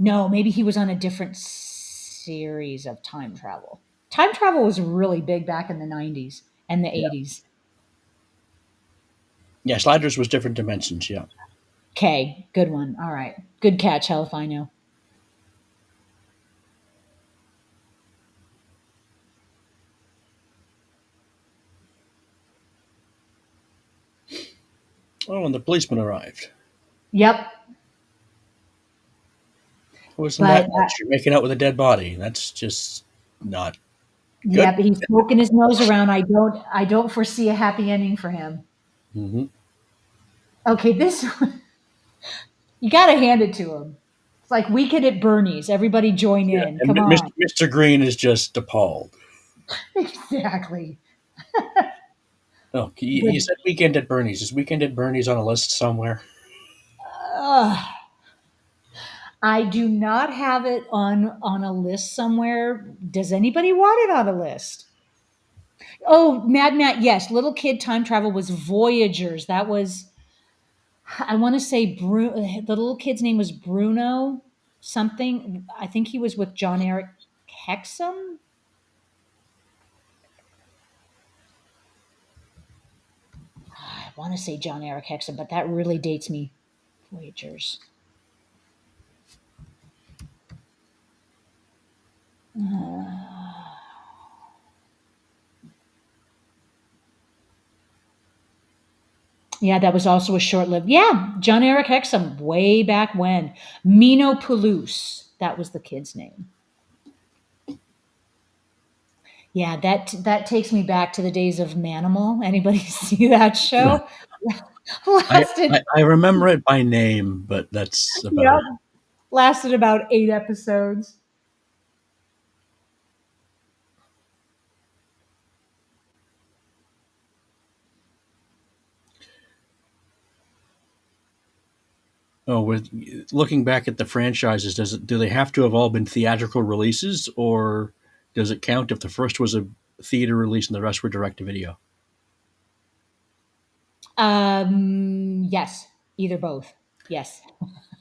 no, maybe he was on a different series of time travel. Time travel was really big back in the 90s and the Yeah, 80s. yeah. Sliders was different dimensions. Yeah. Okay, good one. All right. Good catch, Halifino. Oh, and the policeman arrived. Yep. Wasn't But that nice? You're making out with a dead body. That's just not good. yep, he's poking his nose around. I don't foresee a happy ending for him. Hmm. Okay, this you got to hand it to him. It's like Weekend at Bernie's. Everybody join Yeah, in. and Come on. Mr. Green is just appalled. Exactly. Oh, you said Weekend at Bernie's. Is Weekend at Bernie's on a list somewhere? Ugh. I do not have it on a list somewhere. Does anybody want it on a list? Oh, Mad Matt, yes. Little kid time travel was Voyagers. That was I want to say the little kid's name was Bruno something. I think he was with John Eric Hexum. I want to say John Eric Hexum, but that really dates me. Voyagers. Yeah, that was also a short-lived. Yeah, John Eric Hexum, way back when. Mino Palouse, that was the kid's name. Yeah, that takes me back to the days of Manimal. Anybody see that show? lasted, I remember it by name, but that's about yep, it. lasted about 8 episodes. Oh, with looking back at the franchises, do they have to have all been theatrical releases, or does it count if the first was a theater release and the rest were direct to video? Yes, either both. Yes,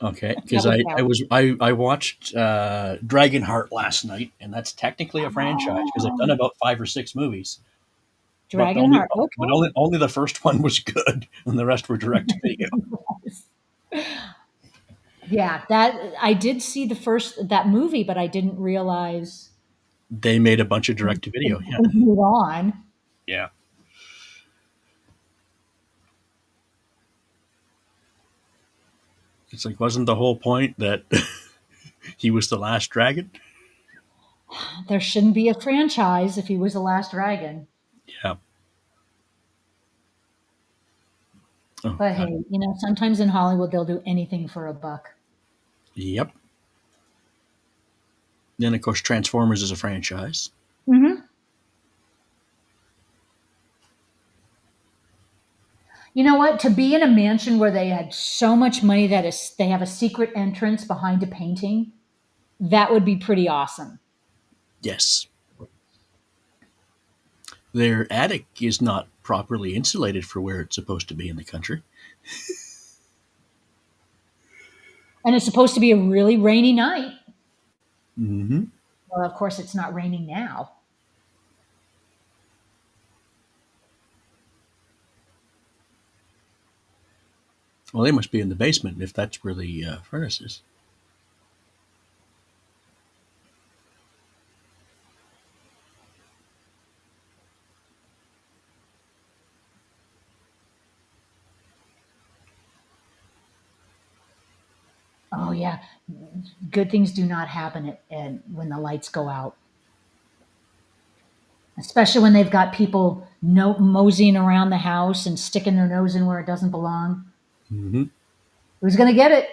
Okay, that because would I count. was I watched Dragonheart last night, and that's technically a franchise because they've done Oh, about 5 or 6 movies, but Dragonheart. only the first one was good, and the rest were direct to video. Okay. Yeah, that I did see the first that movie, but I didn't realize They made a bunch of they direct to video. Yeah, continued on. yeah. It's like wasn't the whole point that he was the last dragon? There shouldn't be a franchise if he was the last dragon. Yeah. Oh But God. hey, sometimes in Hollywood they'll do anything for a buck. Yep. Then of course Transformers is a franchise. Hmm. You know what? To be in a mansion where they had so much money that they have a secret entrance behind a painting, that would be pretty awesome. Yes. Their attic is not properly insulated for where it's supposed to be in the country. And it's supposed to be a really rainy night. Hmm. Well, of course, it's not raining now. Well, they must be in the basement if that's where the furnace is. Oh yeah, good things do not happen when the lights go out, especially when they've got people moseying around the house and sticking their nose in where it doesn't belong. Hmm. Who's going to get it?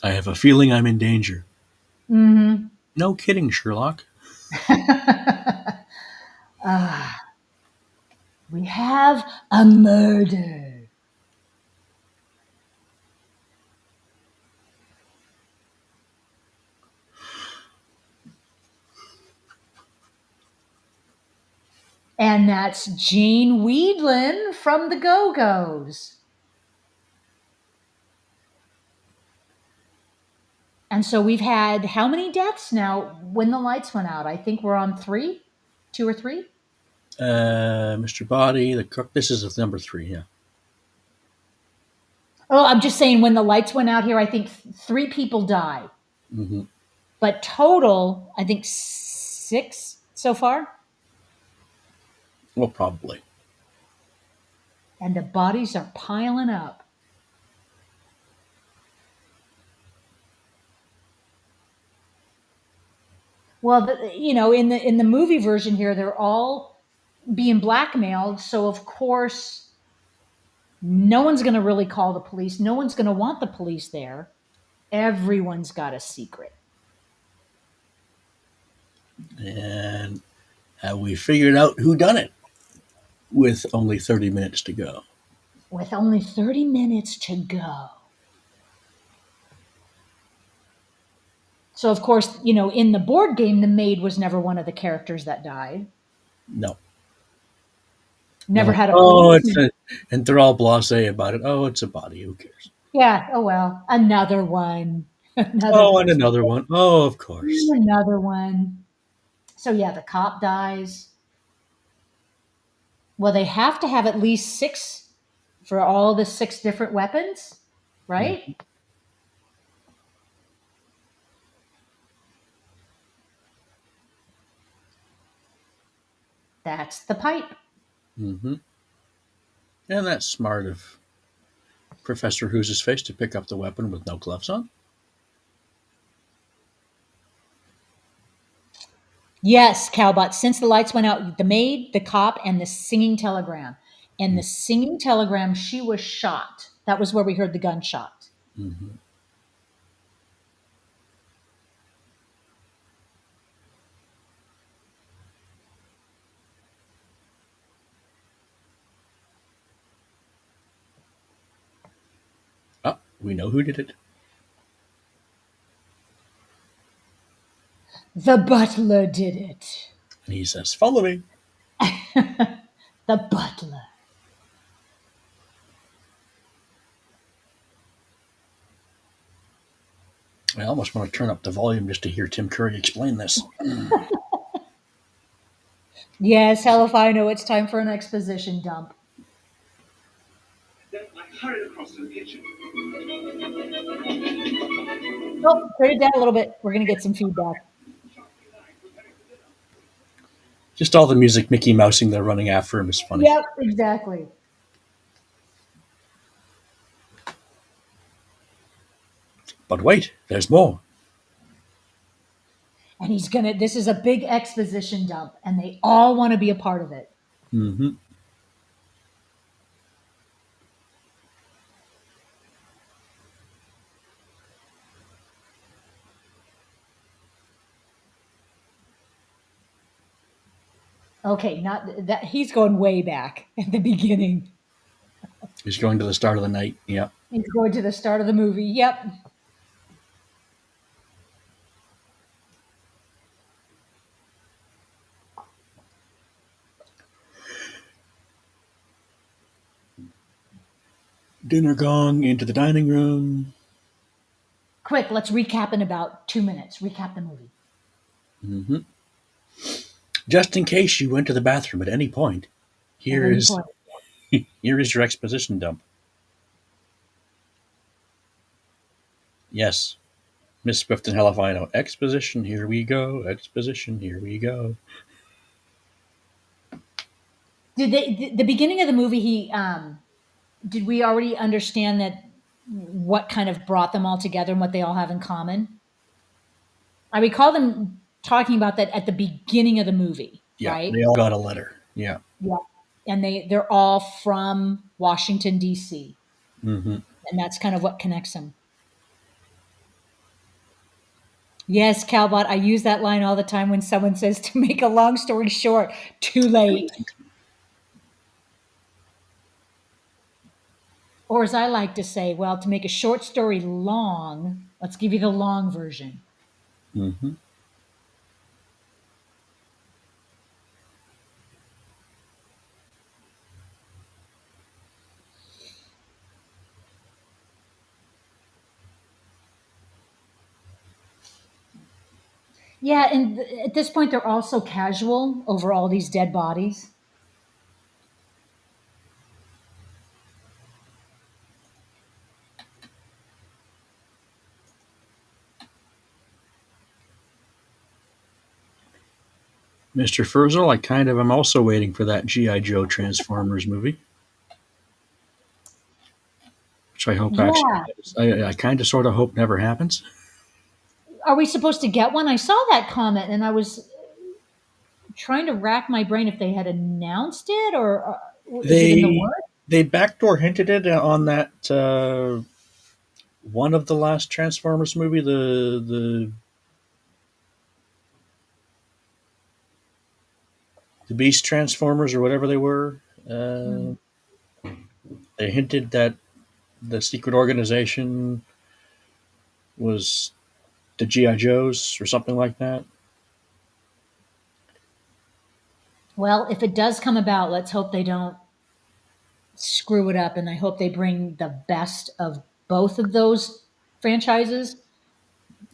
I have a feeling I'm in danger. Hmm. No kidding, Sherlock. Ah, we have a murder. And that's Jane Weedlin from the Go Go's. And so we've had how many deaths now when the lights went out? I think we're on three, two or three. Mr. Body, the cook. This is number 3. Yeah. Oh, I'm just saying when the lights went out here, I think three people died. Hmm. But total, I think six so far. Well, probably. And the bodies are piling up. Well, in the movie version here, they're all being blackmailed. So of course, no one's going to really call the police. No one's going to want the police there. Everyone's got a secret. And have we figured out who done it with only 30 minutes to go? With only 30 minutes to go. So of course, in the board game, the maid was never one of the characters that died. No. They're Never like, had a oh, police. it's a, and they're all blasé about it. Oh, it's a body. Who cares? Yeah. Oh well, another one. Another Oh, and person. another one. Oh, of course. Another one. So yeah, the cop dies. Well, they have to have at least six for all the six different weapons, right? That's the pipe. Mm-hmm. And that's smart of Professor Who's His Face to pick up the weapon with no gloves on. Yes, Cowbot. Since the lights went out, the maid, the cop, and the singing telegram. And the singing telegram, she was shot. That was where we heard the gunshot. Mm-hmm. Oh, We know who did it. The butler did it. And he says, "Follow me." The butler. I almost want to turn up the volume just to hear Tim Curry explain this. Yes, hell if I know, it's time for an exposition dump. Then I hurried across to the kitchen. Oh, turn it down a little bit. We're going to get some feedback. Just all the music Mickey Mousing they're running after him is funny. Yep, exactly. But wait, there's more. And this is a big exposition dump, and they all want to be a part of it. Mm-hmm. Okay, not that he's going way back at the beginning. He's going to the start of the night. Yeah. He's going to the start of the movie. Yep. Dinner gong into the dining room. Quick, let's recap in about 2 minutes. Recap the movie. Mm-hmm. Just in case you went to the bathroom at any point, At here any is point. here is your exposition dump. Yes, Miss Swift and Helifino. Exposition, here we go. Exposition, here we go. Did the beginning of the movie? Did we already understand that what kind of brought them all together and what they all have in common? I recall them talking about that at the beginning of the movie, Yeah, right? they all got a letter. Yeah. Yeah. And they're all from Washington, D.C. Mm-hmm. And that's kind of what connects them. Yes, Calbot, I use that line all the time when someone says to make a long story short, too late. Or as I like to say, well, to make a short story long, let's give you the long version. Mm-hmm. Yeah, and at this point, they're all so casual over all these dead bodies. Mr. Furzel, I kind of am also waiting for that G.I. Joe Transformers movie. Which I hope Yeah. I kind of sort of hope never happens. Are we supposed to get one? I saw that comment and I was trying to rack my brain if they had announced it or is it in the They works? they backdoor hinted it on that one of the last Transformers movie, the Beast Transformers or whatever they were. Hmm. They hinted that the secret organization was the GI Joes or something like that. Well, if it does come about, let's hope they don't screw it up and I hope they bring the best of both of those franchises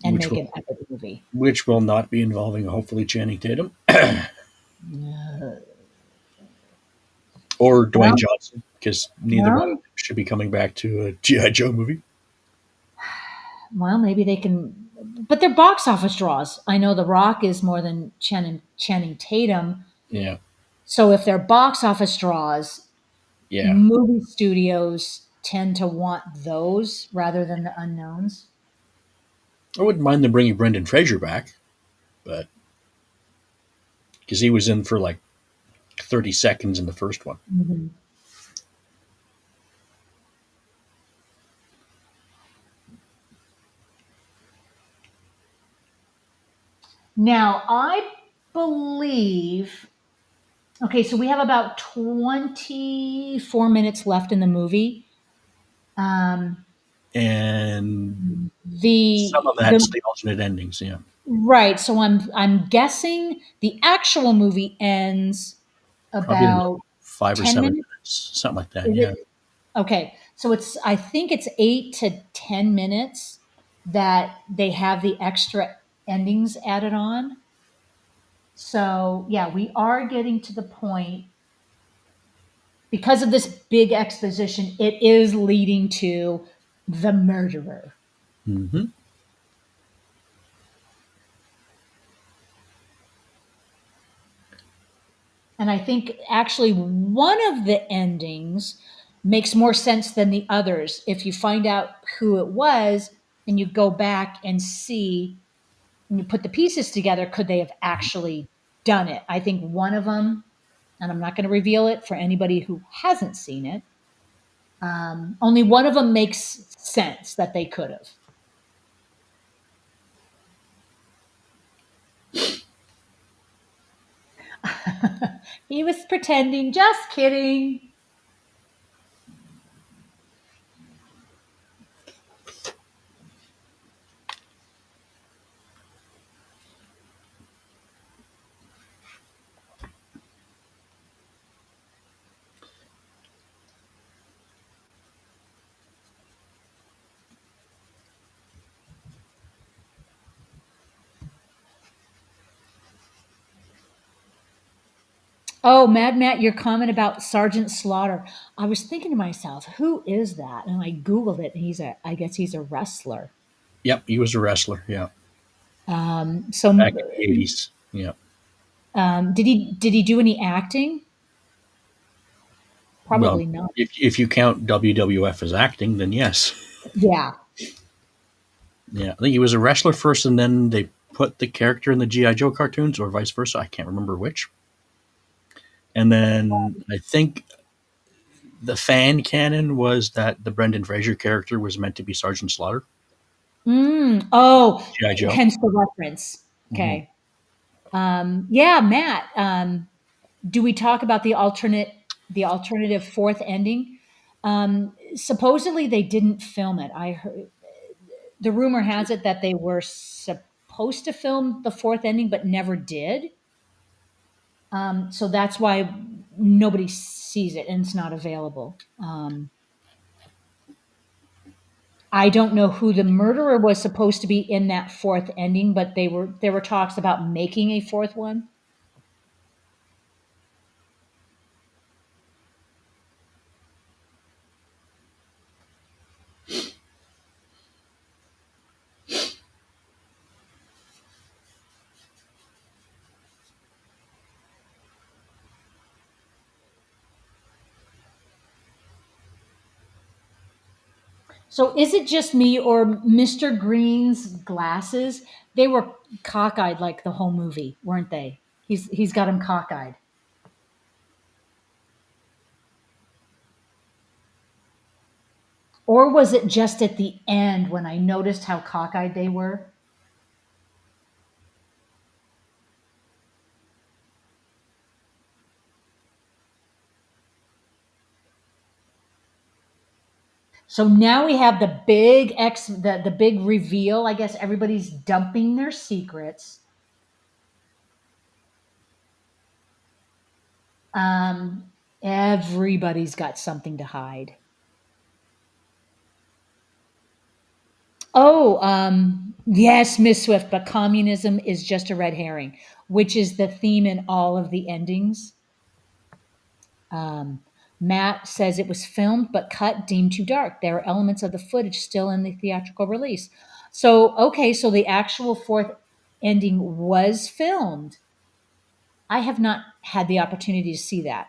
and which make will an epic movie. which will not be involving hopefully Channing Tatum or Dwayne Well, Johnson, because neither one of well, them should be coming back to a GI Joe movie. well, maybe they can, but they're box office draws. I know The Rock is more than Channing Tatum. Yeah, So if they're box office draws, yeah. movie studios tend to want those rather than the unknowns. I wouldn't mind them bringing Brendan Fraser back, but because he was in for like 30 seconds in the first one. Mhm. Now, I believe, okay, so we have about 24 minutes left in the movie. Um, and some of The that's the alternate endings. Yeah, right. So I'm guessing the actual movie ends probably in about about 5 or 7 10 minutes. minutes, something like that. Is Yeah. it okay? So I think it's 8 to 10 minutes that they have the extra endings added on. So yeah, we are getting to the point because of this big exposition. It is leading to the murderer. Hmm. And I think actually one of the endings makes more sense than the others. If you find out who it was and you go back and see and you put the pieces together, could they have actually done it? I think one of them, and I'm not going to reveal it for anybody who hasn't seen it, only one of them makes sense that they could have. He was pretending, just kidding. Oh, Mad Matt, your comment about Sergeant Slaughter. I was thinking to myself, who is that? And I Googled it, and I guess he's a wrestler. Yep, he was a wrestler. Yeah, So, back in the 80s. Yeah. did he do any acting? Well, Probably not. if you count WWF as acting, then yes. Yeah. Yeah, I think he was a wrestler first, and then they put the character in the GI Joe cartoons, or vice versa. I can't remember which. And then I think the fan canon was that the Brendan Fraser character was meant to be Sergeant Slaughter, Oh, GI Joe. hence the reference. Hmm. Okay. Yeah, Matt. Do we talk about the alternative fourth ending? Supposedly they didn't film it. I heard the rumor has it that they were supposed to film the fourth ending, but never did. So that's why nobody sees it and it's not available. I don't know who the murderer was supposed to be in that fourth ending, but there were talks about making a fourth one. So is it just me or Mr. Green's glasses? They were cockeyed like the whole movie, weren't they? He's got him cockeyed. Or was it just at the end when I noticed how cockeyed they were? So now we have the big reveal. I guess everybody's dumping their secrets. Everybody's got something to hide. Oh, yes, Miss Swift, but communism is just a red herring, which is the theme in all of the endings. Um, Matt says it was filmed but cut, deemed too dark. There are elements of the footage still in the theatrical release. So, okay, so the actual fourth ending was filmed. I have not had the opportunity to see that.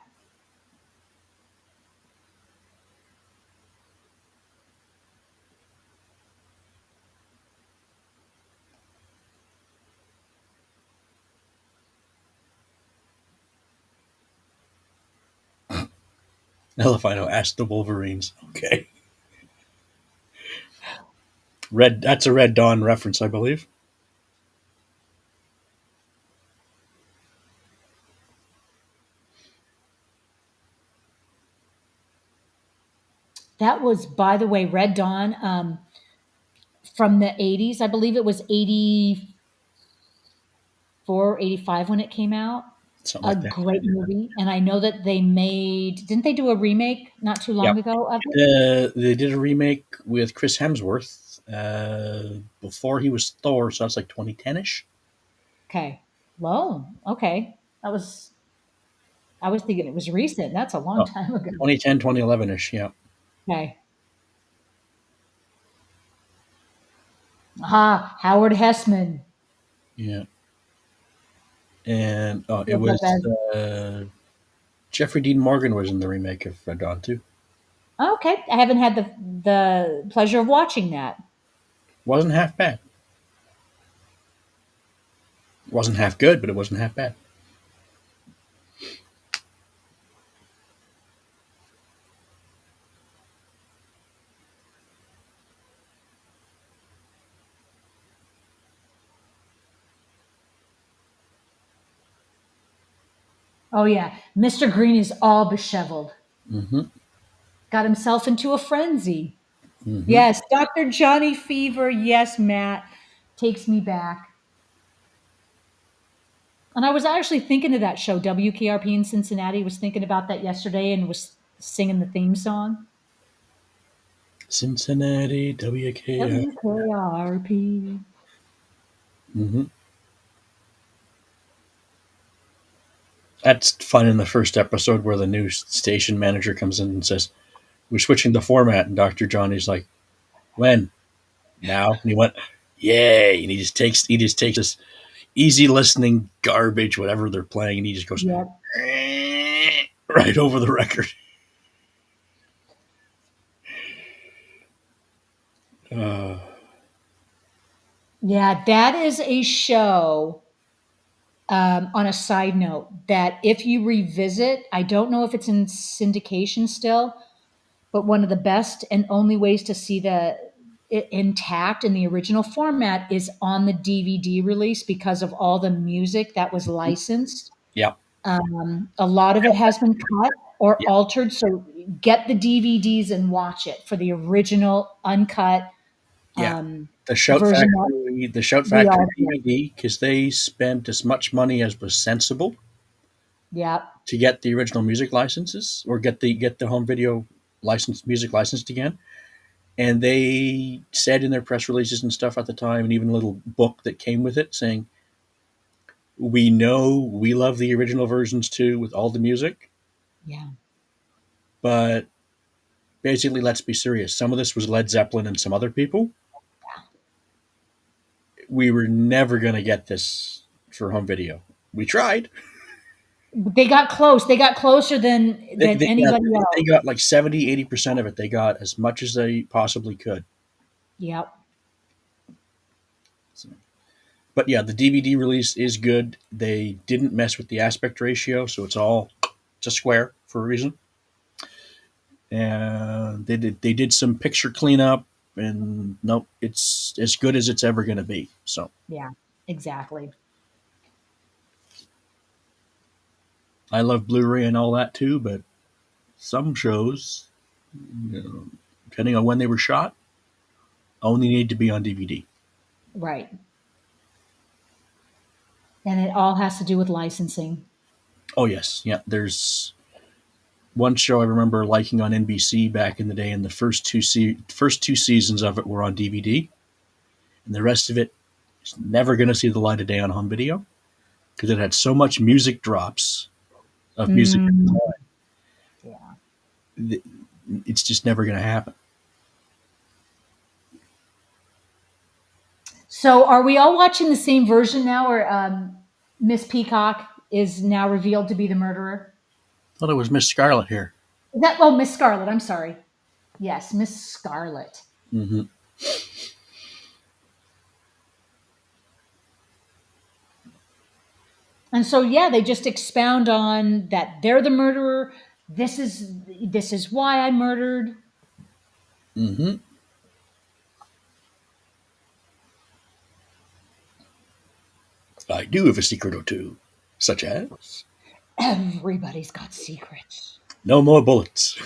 Elefino asked the Wolverines. Okay. Red. That's a Red Dawn reference, I believe. That was, by the way, Red Dawn, from the 80s. I believe it was 84, 85 when it came out. Something A like that. great movie. And I know that didn't they do a remake not too long Yep. ago of it? They did a remake with Chris Hemsworth before he was Thor, so that's like 2010ish. Okay. Whoa. Okay. I was thinking it was recent. That's a long Oh, time ago. 2010, 2011ish. Yeah. Okay. Ah, Howard Hessman. Yeah. And it Was up was as- Jeffrey Dean Morgan was in the remake of Red Dawn too. Okay. I haven't had the pleasure of watching that. Wasn't half bad. Wasn't half good, but it wasn't half bad. Oh yeah. Mr. Green is all disheveled. Mm-hmm. Got himself into a frenzy. Mm-hmm. Yes, Dr. Johnny Fever. Yes, Matt. Takes me back. And I was actually thinking of that show, WKRP in Cincinnati. Was thinking about that yesterday and was singing the theme song. Cincinnati, WKR. WKRP. Mm-hmm. That's fun in the first episode where the new station manager comes in and says, "We're switching the format," and Dr. Johnny's like, "When? Now?" And he went, "Yay!" And he just takes this easy listening garbage, whatever they're playing, and he just goes Yep. right over the record. Uh, Yeah, that is a show. On a side note, that if you revisit, I don't know if it's in syndication still, but one of the best and only ways to see it intact in the original format is on the DVD release because of all the music that was licensed. yeah, A lot of it has been cut or yeah, altered, so get the DVDs and watch it for the original uncut yeah. um, The Shout version that Factory, the Shout we Factory all play. DVD, because they spent as much money as was sensible Yeah, to get the original music licenses or get the home video music licensed again. And they said in their press releases and stuff at the time, and even a little book that came with it, saying, "We know we love the original versions too, with all the music, yeah, but basically, let's be serious. Some of this was Led Zeppelin and some other people. We were never going to get this for home video. We tried. they got close. They got closer They, than they, got, anybody they else. got like 70, 80% of it. They got as much as they possibly could. Yep. So, but yeah, the DVD release is good. They didn't mess with the aspect ratio, so it's a square for a reason. And they did some picture cleanup, and nope, it's as good as it's ever going to be. So Yeah, exactly. I love Blu-ray and all that too, but some shows, depending on when they were shot, only need to be on DVD. Right. And it all has to do with licensing. Oh yes, yeah. There's one show I remember liking on NBC back in the day, and the first two seasons of it were on DVD, and the rest of it is never going to see the light of day on home video because it had so much music drops of music. Mm, yeah. It's just never going to happen. So are we all watching the same version now, or Miss Peacock is now revealed to be the murderer? I thought it was Miss Scarlet here. Is that, oh, Miss Scarlet. I'm sorry. Yes, Miss Scarlet. Mm-hmm. And so yeah, they just expound on that they're the murderer. This is why I murdered. Mm-hmm. I do have a secret or two, such as Everybody's got secrets. no more bullets.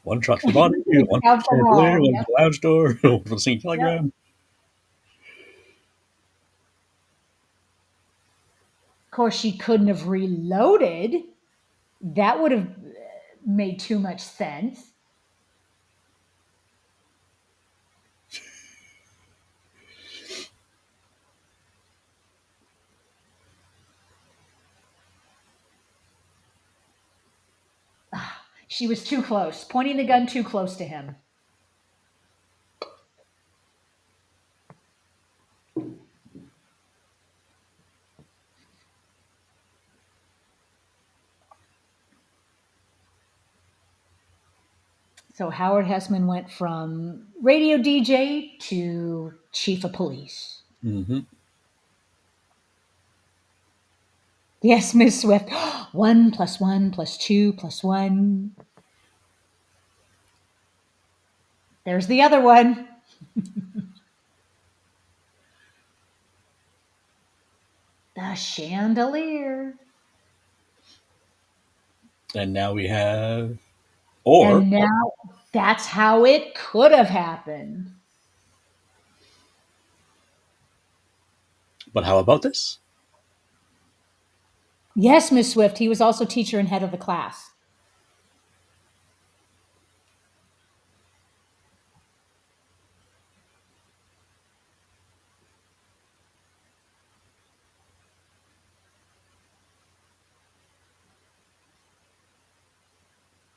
One truck for the body, one for Out the the chandelier, wall. one Yep. for the lounge door, one for the singing Yep. telegram. Of course, she couldn't have reloaded. That would have made too much sense. She was too close, pointing the gun too close to him. So Howard Hessman went from radio DJ to chief of police. Mm-hmm. Yes, Miss Swift. 1 + 1 + 2 + 1. There's the other one. The chandelier. And now we have, or And now that's how it could have happened. but how about this? Yes, Miss Swift. He was also teacher and head of the class.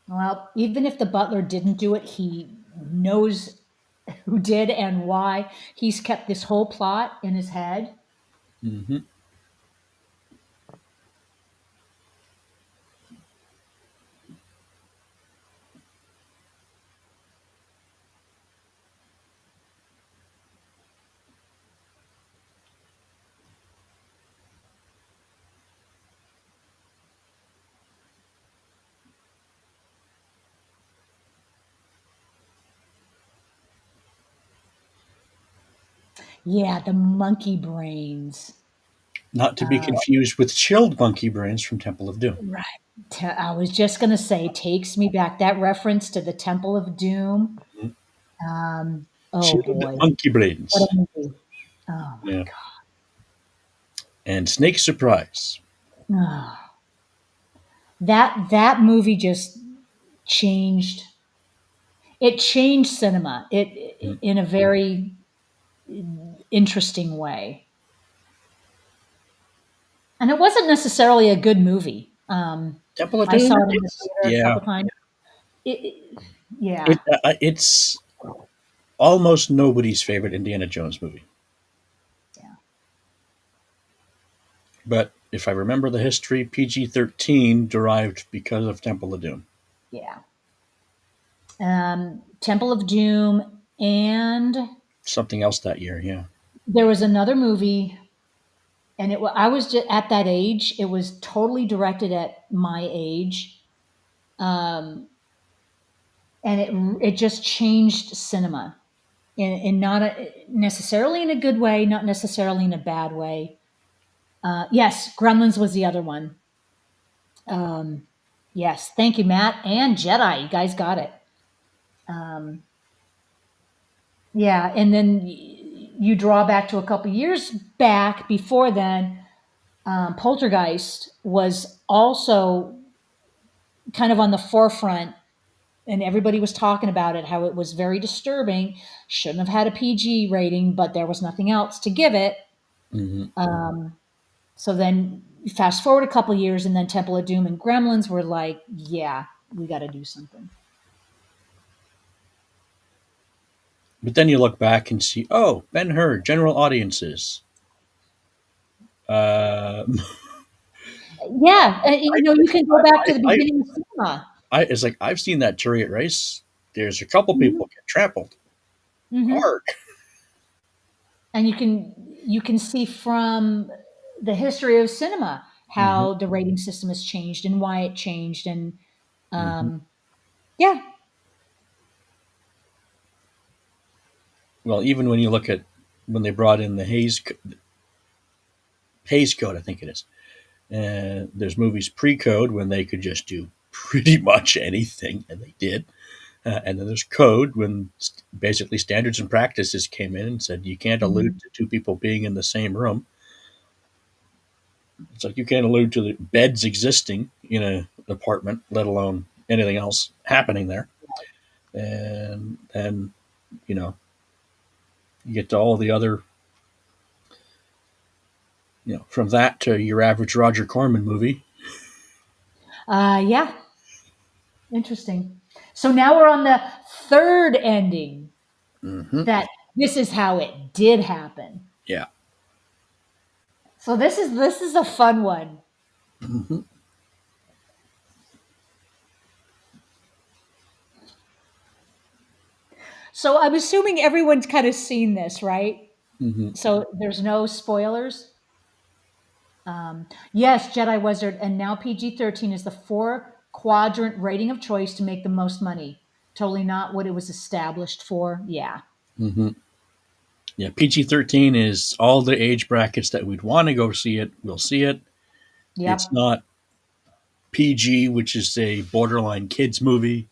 Well, even if the butler didn't do it, he knows who did and why. He's kept this whole plot in his head. Mm-hmm. Yeah, the monkey brains. Not to be confused with chilled monkey brains from Temple of Doom. Right. I was just going to say, takes me back. That reference to the Temple of Doom. Oh Chilled boy. monkey brains. What a movie. Oh my Yeah. And Snake Surprise. God. That movie just changed. It changed cinema. It in a very interesting way. And it wasn't necessarily a good movie. Temple of I Doom. saw it in the theater a Yeah. couple times. Yeah. It's almost nobody's favorite Indiana Jones movie. Yeah. But if I remember the history, PG-13 derived because of Temple of Doom. Yeah. Temple of Doom, and Something else that year, yeah. there was another movie, and I was just at that age. It was totally directed at my age, and it just changed cinema, in not necessarily in a good way, not necessarily in a bad way. Yes, Gremlins was the other one. Yes, thank you, Matt and Jedi. You guys got it. Yeah, and then you draw back to a couple years back before then. Poltergeist was also kind of on the forefront, and everybody was talking about it, how it was very disturbing. Shouldn't have had a PG rating, but there was nothing else to give it. Mm-hmm. So then fast forward a couple years, and then Temple of Doom and Gremlins were like, yeah, we got to do something. But then you look back and see, oh, Ben-Hur, general audiences. Uh, Yeah, you can go back to the I, beginning of cinema. it's like, I've seen that chariot race. There's a couple Mm-hmm. people get trampled Mm-hmm. hard. And you can see from the history of cinema how Mm-hmm. the rating system has changed and why it changed, and Mm-hmm. yeah. Well, even when you look at when they brought in the Hays Code, I think it is. There's movies pre-code when they could just do pretty much anything, and they did. And then there's code when basically standards and practices came in and said you can't allude Mhm. to two people being in the same room. It's like you can't allude to the beds existing in an apartment, let alone anything else happening there. And then, you know, you get to all the other, from that to your average Roger Corman movie. Yeah, interesting. So now we're on the third ending Hmm. that this is how it did happen. Yeah. So this is a fun one. Hmm. So I'm assuming everyone's kind of seen this, right? Hmm. So there's no spoilers. Yes, Jedi Wizard, and now PG-13 is the four quadrant rating of choice to make the most money. Totally not what it was established for. Yeah. Hmm. Yeah. PG-13 is all the age brackets that we'd want to go see it. We'll see it. It's Yep. not PG, which is a borderline kids movie.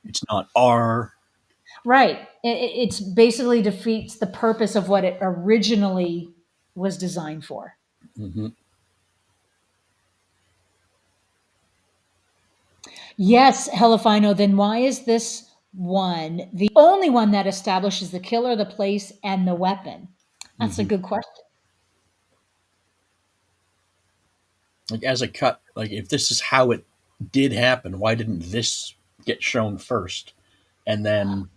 It's not R. Right. It's basically defeats the purpose of what it originally was designed for. Hmm. Yes, Helifino, then why is this one the only one that establishes the killer, the place, and the weapon? That's a Hmm. good question. Like as a cut, like if this is how it did happen, why didn't this get shown first? And then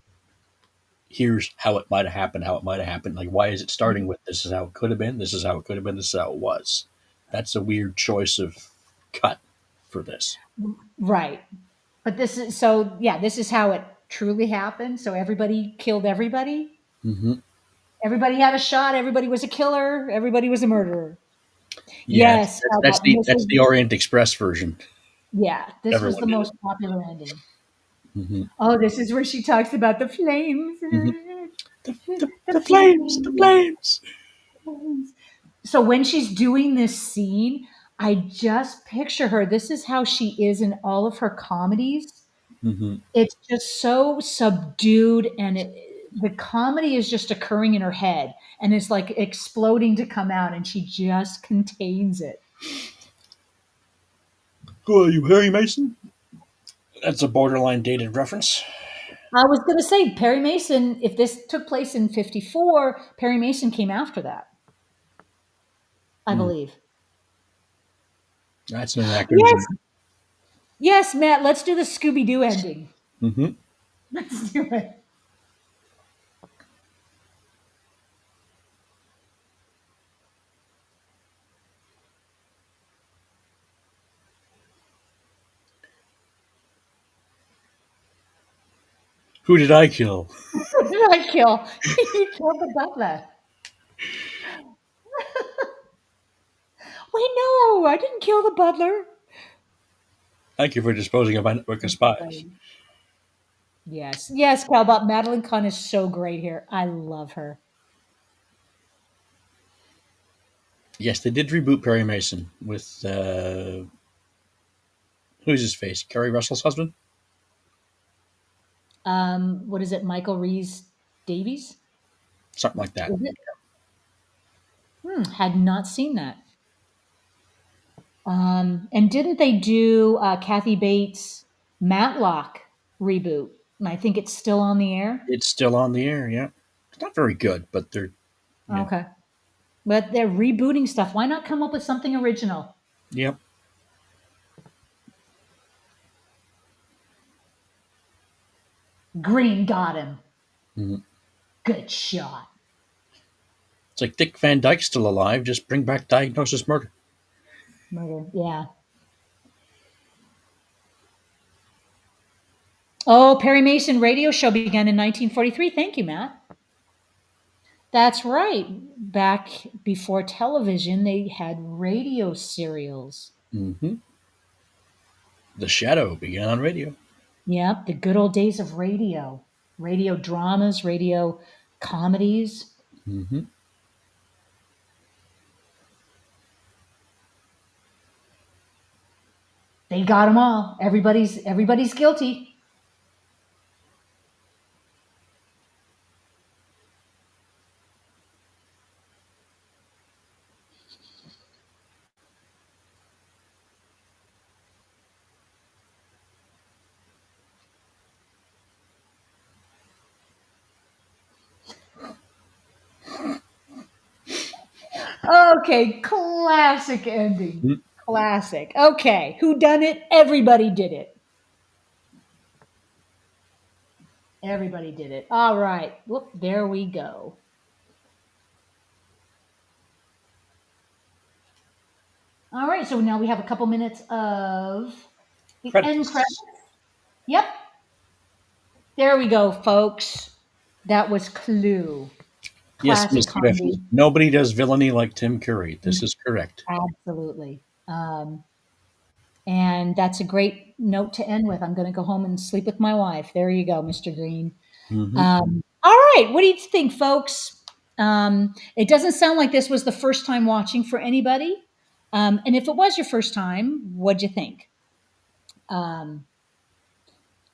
here's how it might have happened, how it might have happened. Like why is it starting with this is how it could have been, this is how it could have been, this is how it was? That's a weird choice of cut for this. Right. But this is so, yeah, this is how it truly happened. So everybody killed everybody. Hmm. Everybody had a shot. Everybody was a killer. Everybody was a murderer. Yeah, Yes. This that's is, the Orient Express version. yeah, this was Everyone the did it. most popular ending. Hmm. Oh, this is where she talks about the flames. Hmm. The The flames. flames. So when she's doing this scene, I just picture her. This is how she is in all of her comedies. Hmm. It's just so subdued, and the comedy is just occurring in her head, and it's like exploding to come out, and she just contains it. Who are you, Harry Mason? That's a borderline dated reference. I was going to say Perry Mason. If this took place in '54, Perry Mason came after that, I Mm. believe. That's an Yes, anachronism. yes, Matt. Let's do the Scooby Doo ending. Hmm. Let's do it. Who did I kill? Who did I kill? You killed the butler. Wait, no, I didn't kill the butler. Thank you for disposing of my network of spies. Right. Yes, yes, Calbot. Madeline Kahn is so great here. I love her. Yes, they did reboot Perry Mason with who's his face? Kerry Russell's husband? What is it? Michael Reese Davies? Something like that. Is it? Had not seen that. And didn't they do Kathy Bates Matlock reboot? And I think it's still on the air. It's still on the air, yeah. It's not very good, but they're yeah. Okay, but they're rebooting stuff. Why not come up with something original? Yep. Green got him. Mhm. Good shot. It's like Dick Van Dyke's still alive, just bring back Diagnosis Murder. Murder. Yeah. Oh, Perry Mason radio show began in 1943. Thank you, Matt. That's right. Back before television, they had radio serials. Hmm. The Shadow began on radio. Yep, the good old days of radio. Radio dramas, radio comedies. Hmm. They got them all. Everybody's guilty. Okay, classic ending. Mm. Classic. Okay, who done it? Everybody did it. Everybody did it. All right. Whoop, there we go. All right, so now we have a couple minutes of the end credits. Credits. Yep. There we go, folks. That was Clue. Yes, Classic Miss Swift. comedy. Nobody does villainy like Tim Curry. This is correct. Absolutely. And that's a great note to end with. I'm going to go home and sleep with my wife. There you go, Mr. Green. Hmm. All right. What do you think, folks? It doesn't sound like this was the first time watching for anybody. And if it was your first time, what'd you think?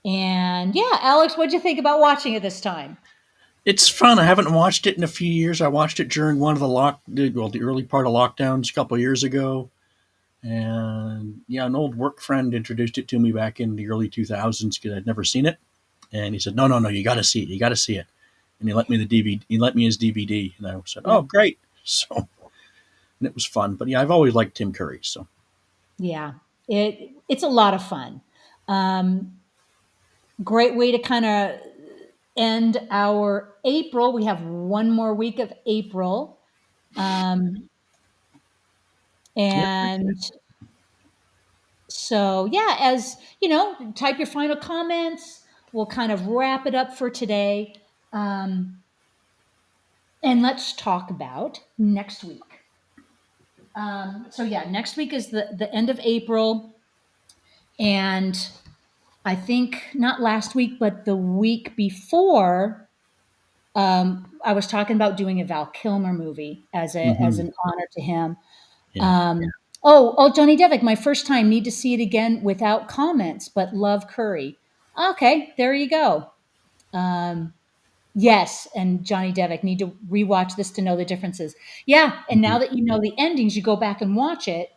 And yeah, Alex, what'd you think about watching it this time? It's fun. I haven't watched it in a few years. I watched it during one of the early part of lockdowns a couple of years ago. And yeah, an old work friend introduced it to me back in the early 2000s because I'd never seen it. And he said, "No, no, no, you got to see it. You got to see it." And he let me the DVD. He let me his DVD, and I said, Yeah. "Oh, great!" So, and it was fun. But yeah, I've always liked Tim Curry. So Yeah, it's a lot of fun. Um, Great way to kind of end our April. We have one more week of April. Um, yeah, and so, yeah, as you know, type your final comments. We'll kind of wrap it up for today. Um, and let's talk about next week. So, yeah, next week is the end of April. And I think not last week, but the week before, I was talking about doing a Val Kilmer movie as hmm an honor to him. yeah, Um, oh, Johnny Devick, my first time. Need to see it again without comments, but love Curry. Okay, there you go. Um, yes, and Johnny Devick, need to rewatch this to know the differences. Yeah, and hmm now that you know the endings, you go back and watch it.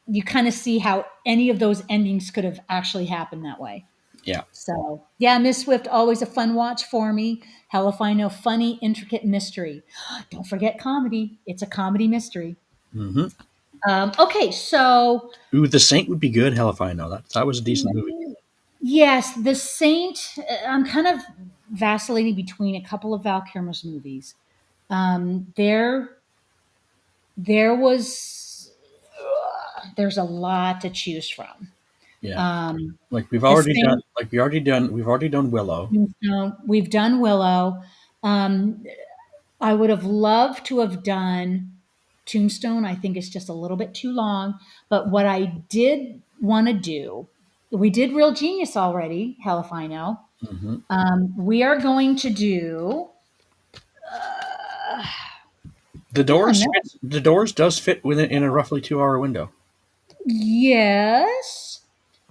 You kind of see how any of those endings could have actually happened that way. yeah. So, yeah, Miss Swift, always a fun watch for me. Hell if I know, funny, intricate mystery. Don't forget comedy. It's a comedy mystery. hmm Okay, so Ooh, The Saint would be good. Hell if I know that. That was a decent movie. yes, The Saint. I'm kind of vacillating between a couple of Val Kilmer's movies. There, there was, there's a lot to choose from. Yeah, Um, like the Saint. we've already done Willow. We've done Willow. Um, I would have loved to have done Tombstone. I think it's just a little bit too long. But what I did want to do, we did Real Genius already. Hell if I know. Hmm. We are going to do. Oh no. The Doors does fit within in a roughly 2 hour window. Yes.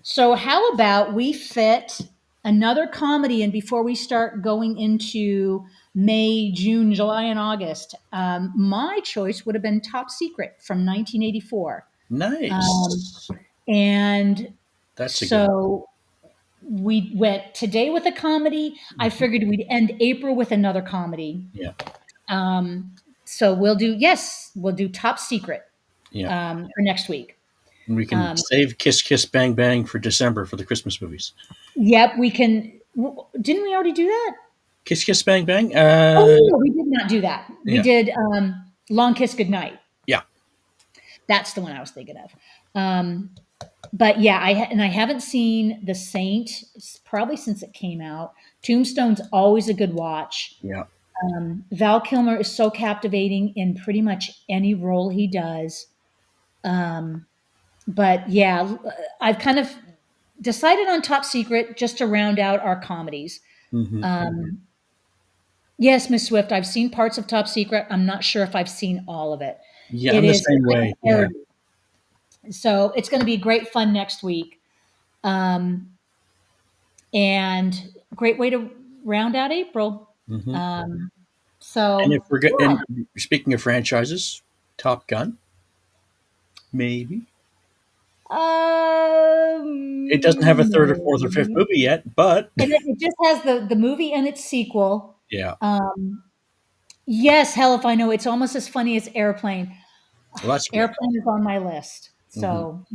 So how about we fit another comedy in before we start going into May, June, July, and August? My choice would have been Top Secret from 1984. Um, Nice. and That's a good. so we went today with a comedy. I Mhm. figured we'd end April with another comedy. Yeah, So we'll do Top Secret yeah. for next week. And we can Um, save Kiss Kiss Bang Bang for December for the Christmas movies. yep, we can. Didn't we already do that? Kiss Kiss Bang Bang. Oh no, we did not do that. We Yeah, did Long Kiss Goodnight. yeah, That's the one I was thinking of. Um, but yeah, and I haven't seen The Saint probably since it came out. Tombstone's always a good watch. yeah. Val Kilmer is so captivating in pretty much any role he does. Um, but yeah, I've kind of decided on Top Secret just to round out our comedies. Hmm. Um, yes, Miss Swift, I've seen parts of Top Secret. I'm not sure if I've seen all of it. Yeah, It I'm the is same like way. a Yeah, parody. So it's going to be great fun next week. Um, and great way to round out April. Hmm. Um, And if so, we're good, yeah. and speaking of franchises, Top Gun, maybe it doesn't have a third or fourth or fifth Maybe. movie yet, but And it just has the movie and its sequel. yeah, Um, yes, hell if I know. It's almost as funny as Airplane. well, that's good. Airplane is on my list. Hmm. So,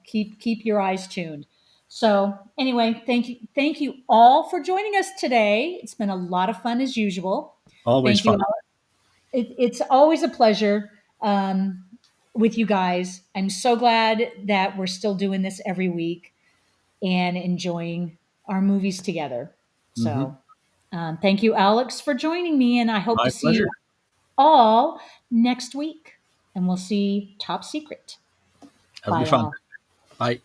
keep your eyes tuned. So, anyway, thank you all for joining us today. It's been a lot of fun as usual. Always Thank you. fun. It's always a pleasure with you guys. I'm so glad that we're still doing this every week and enjoying our movies together. Hmm. So, thank you, Alex, for joining me, and I hope to My see you pleasure. all next week. And we'll see Top Secret. That'll be Bye, fun. all. Bye.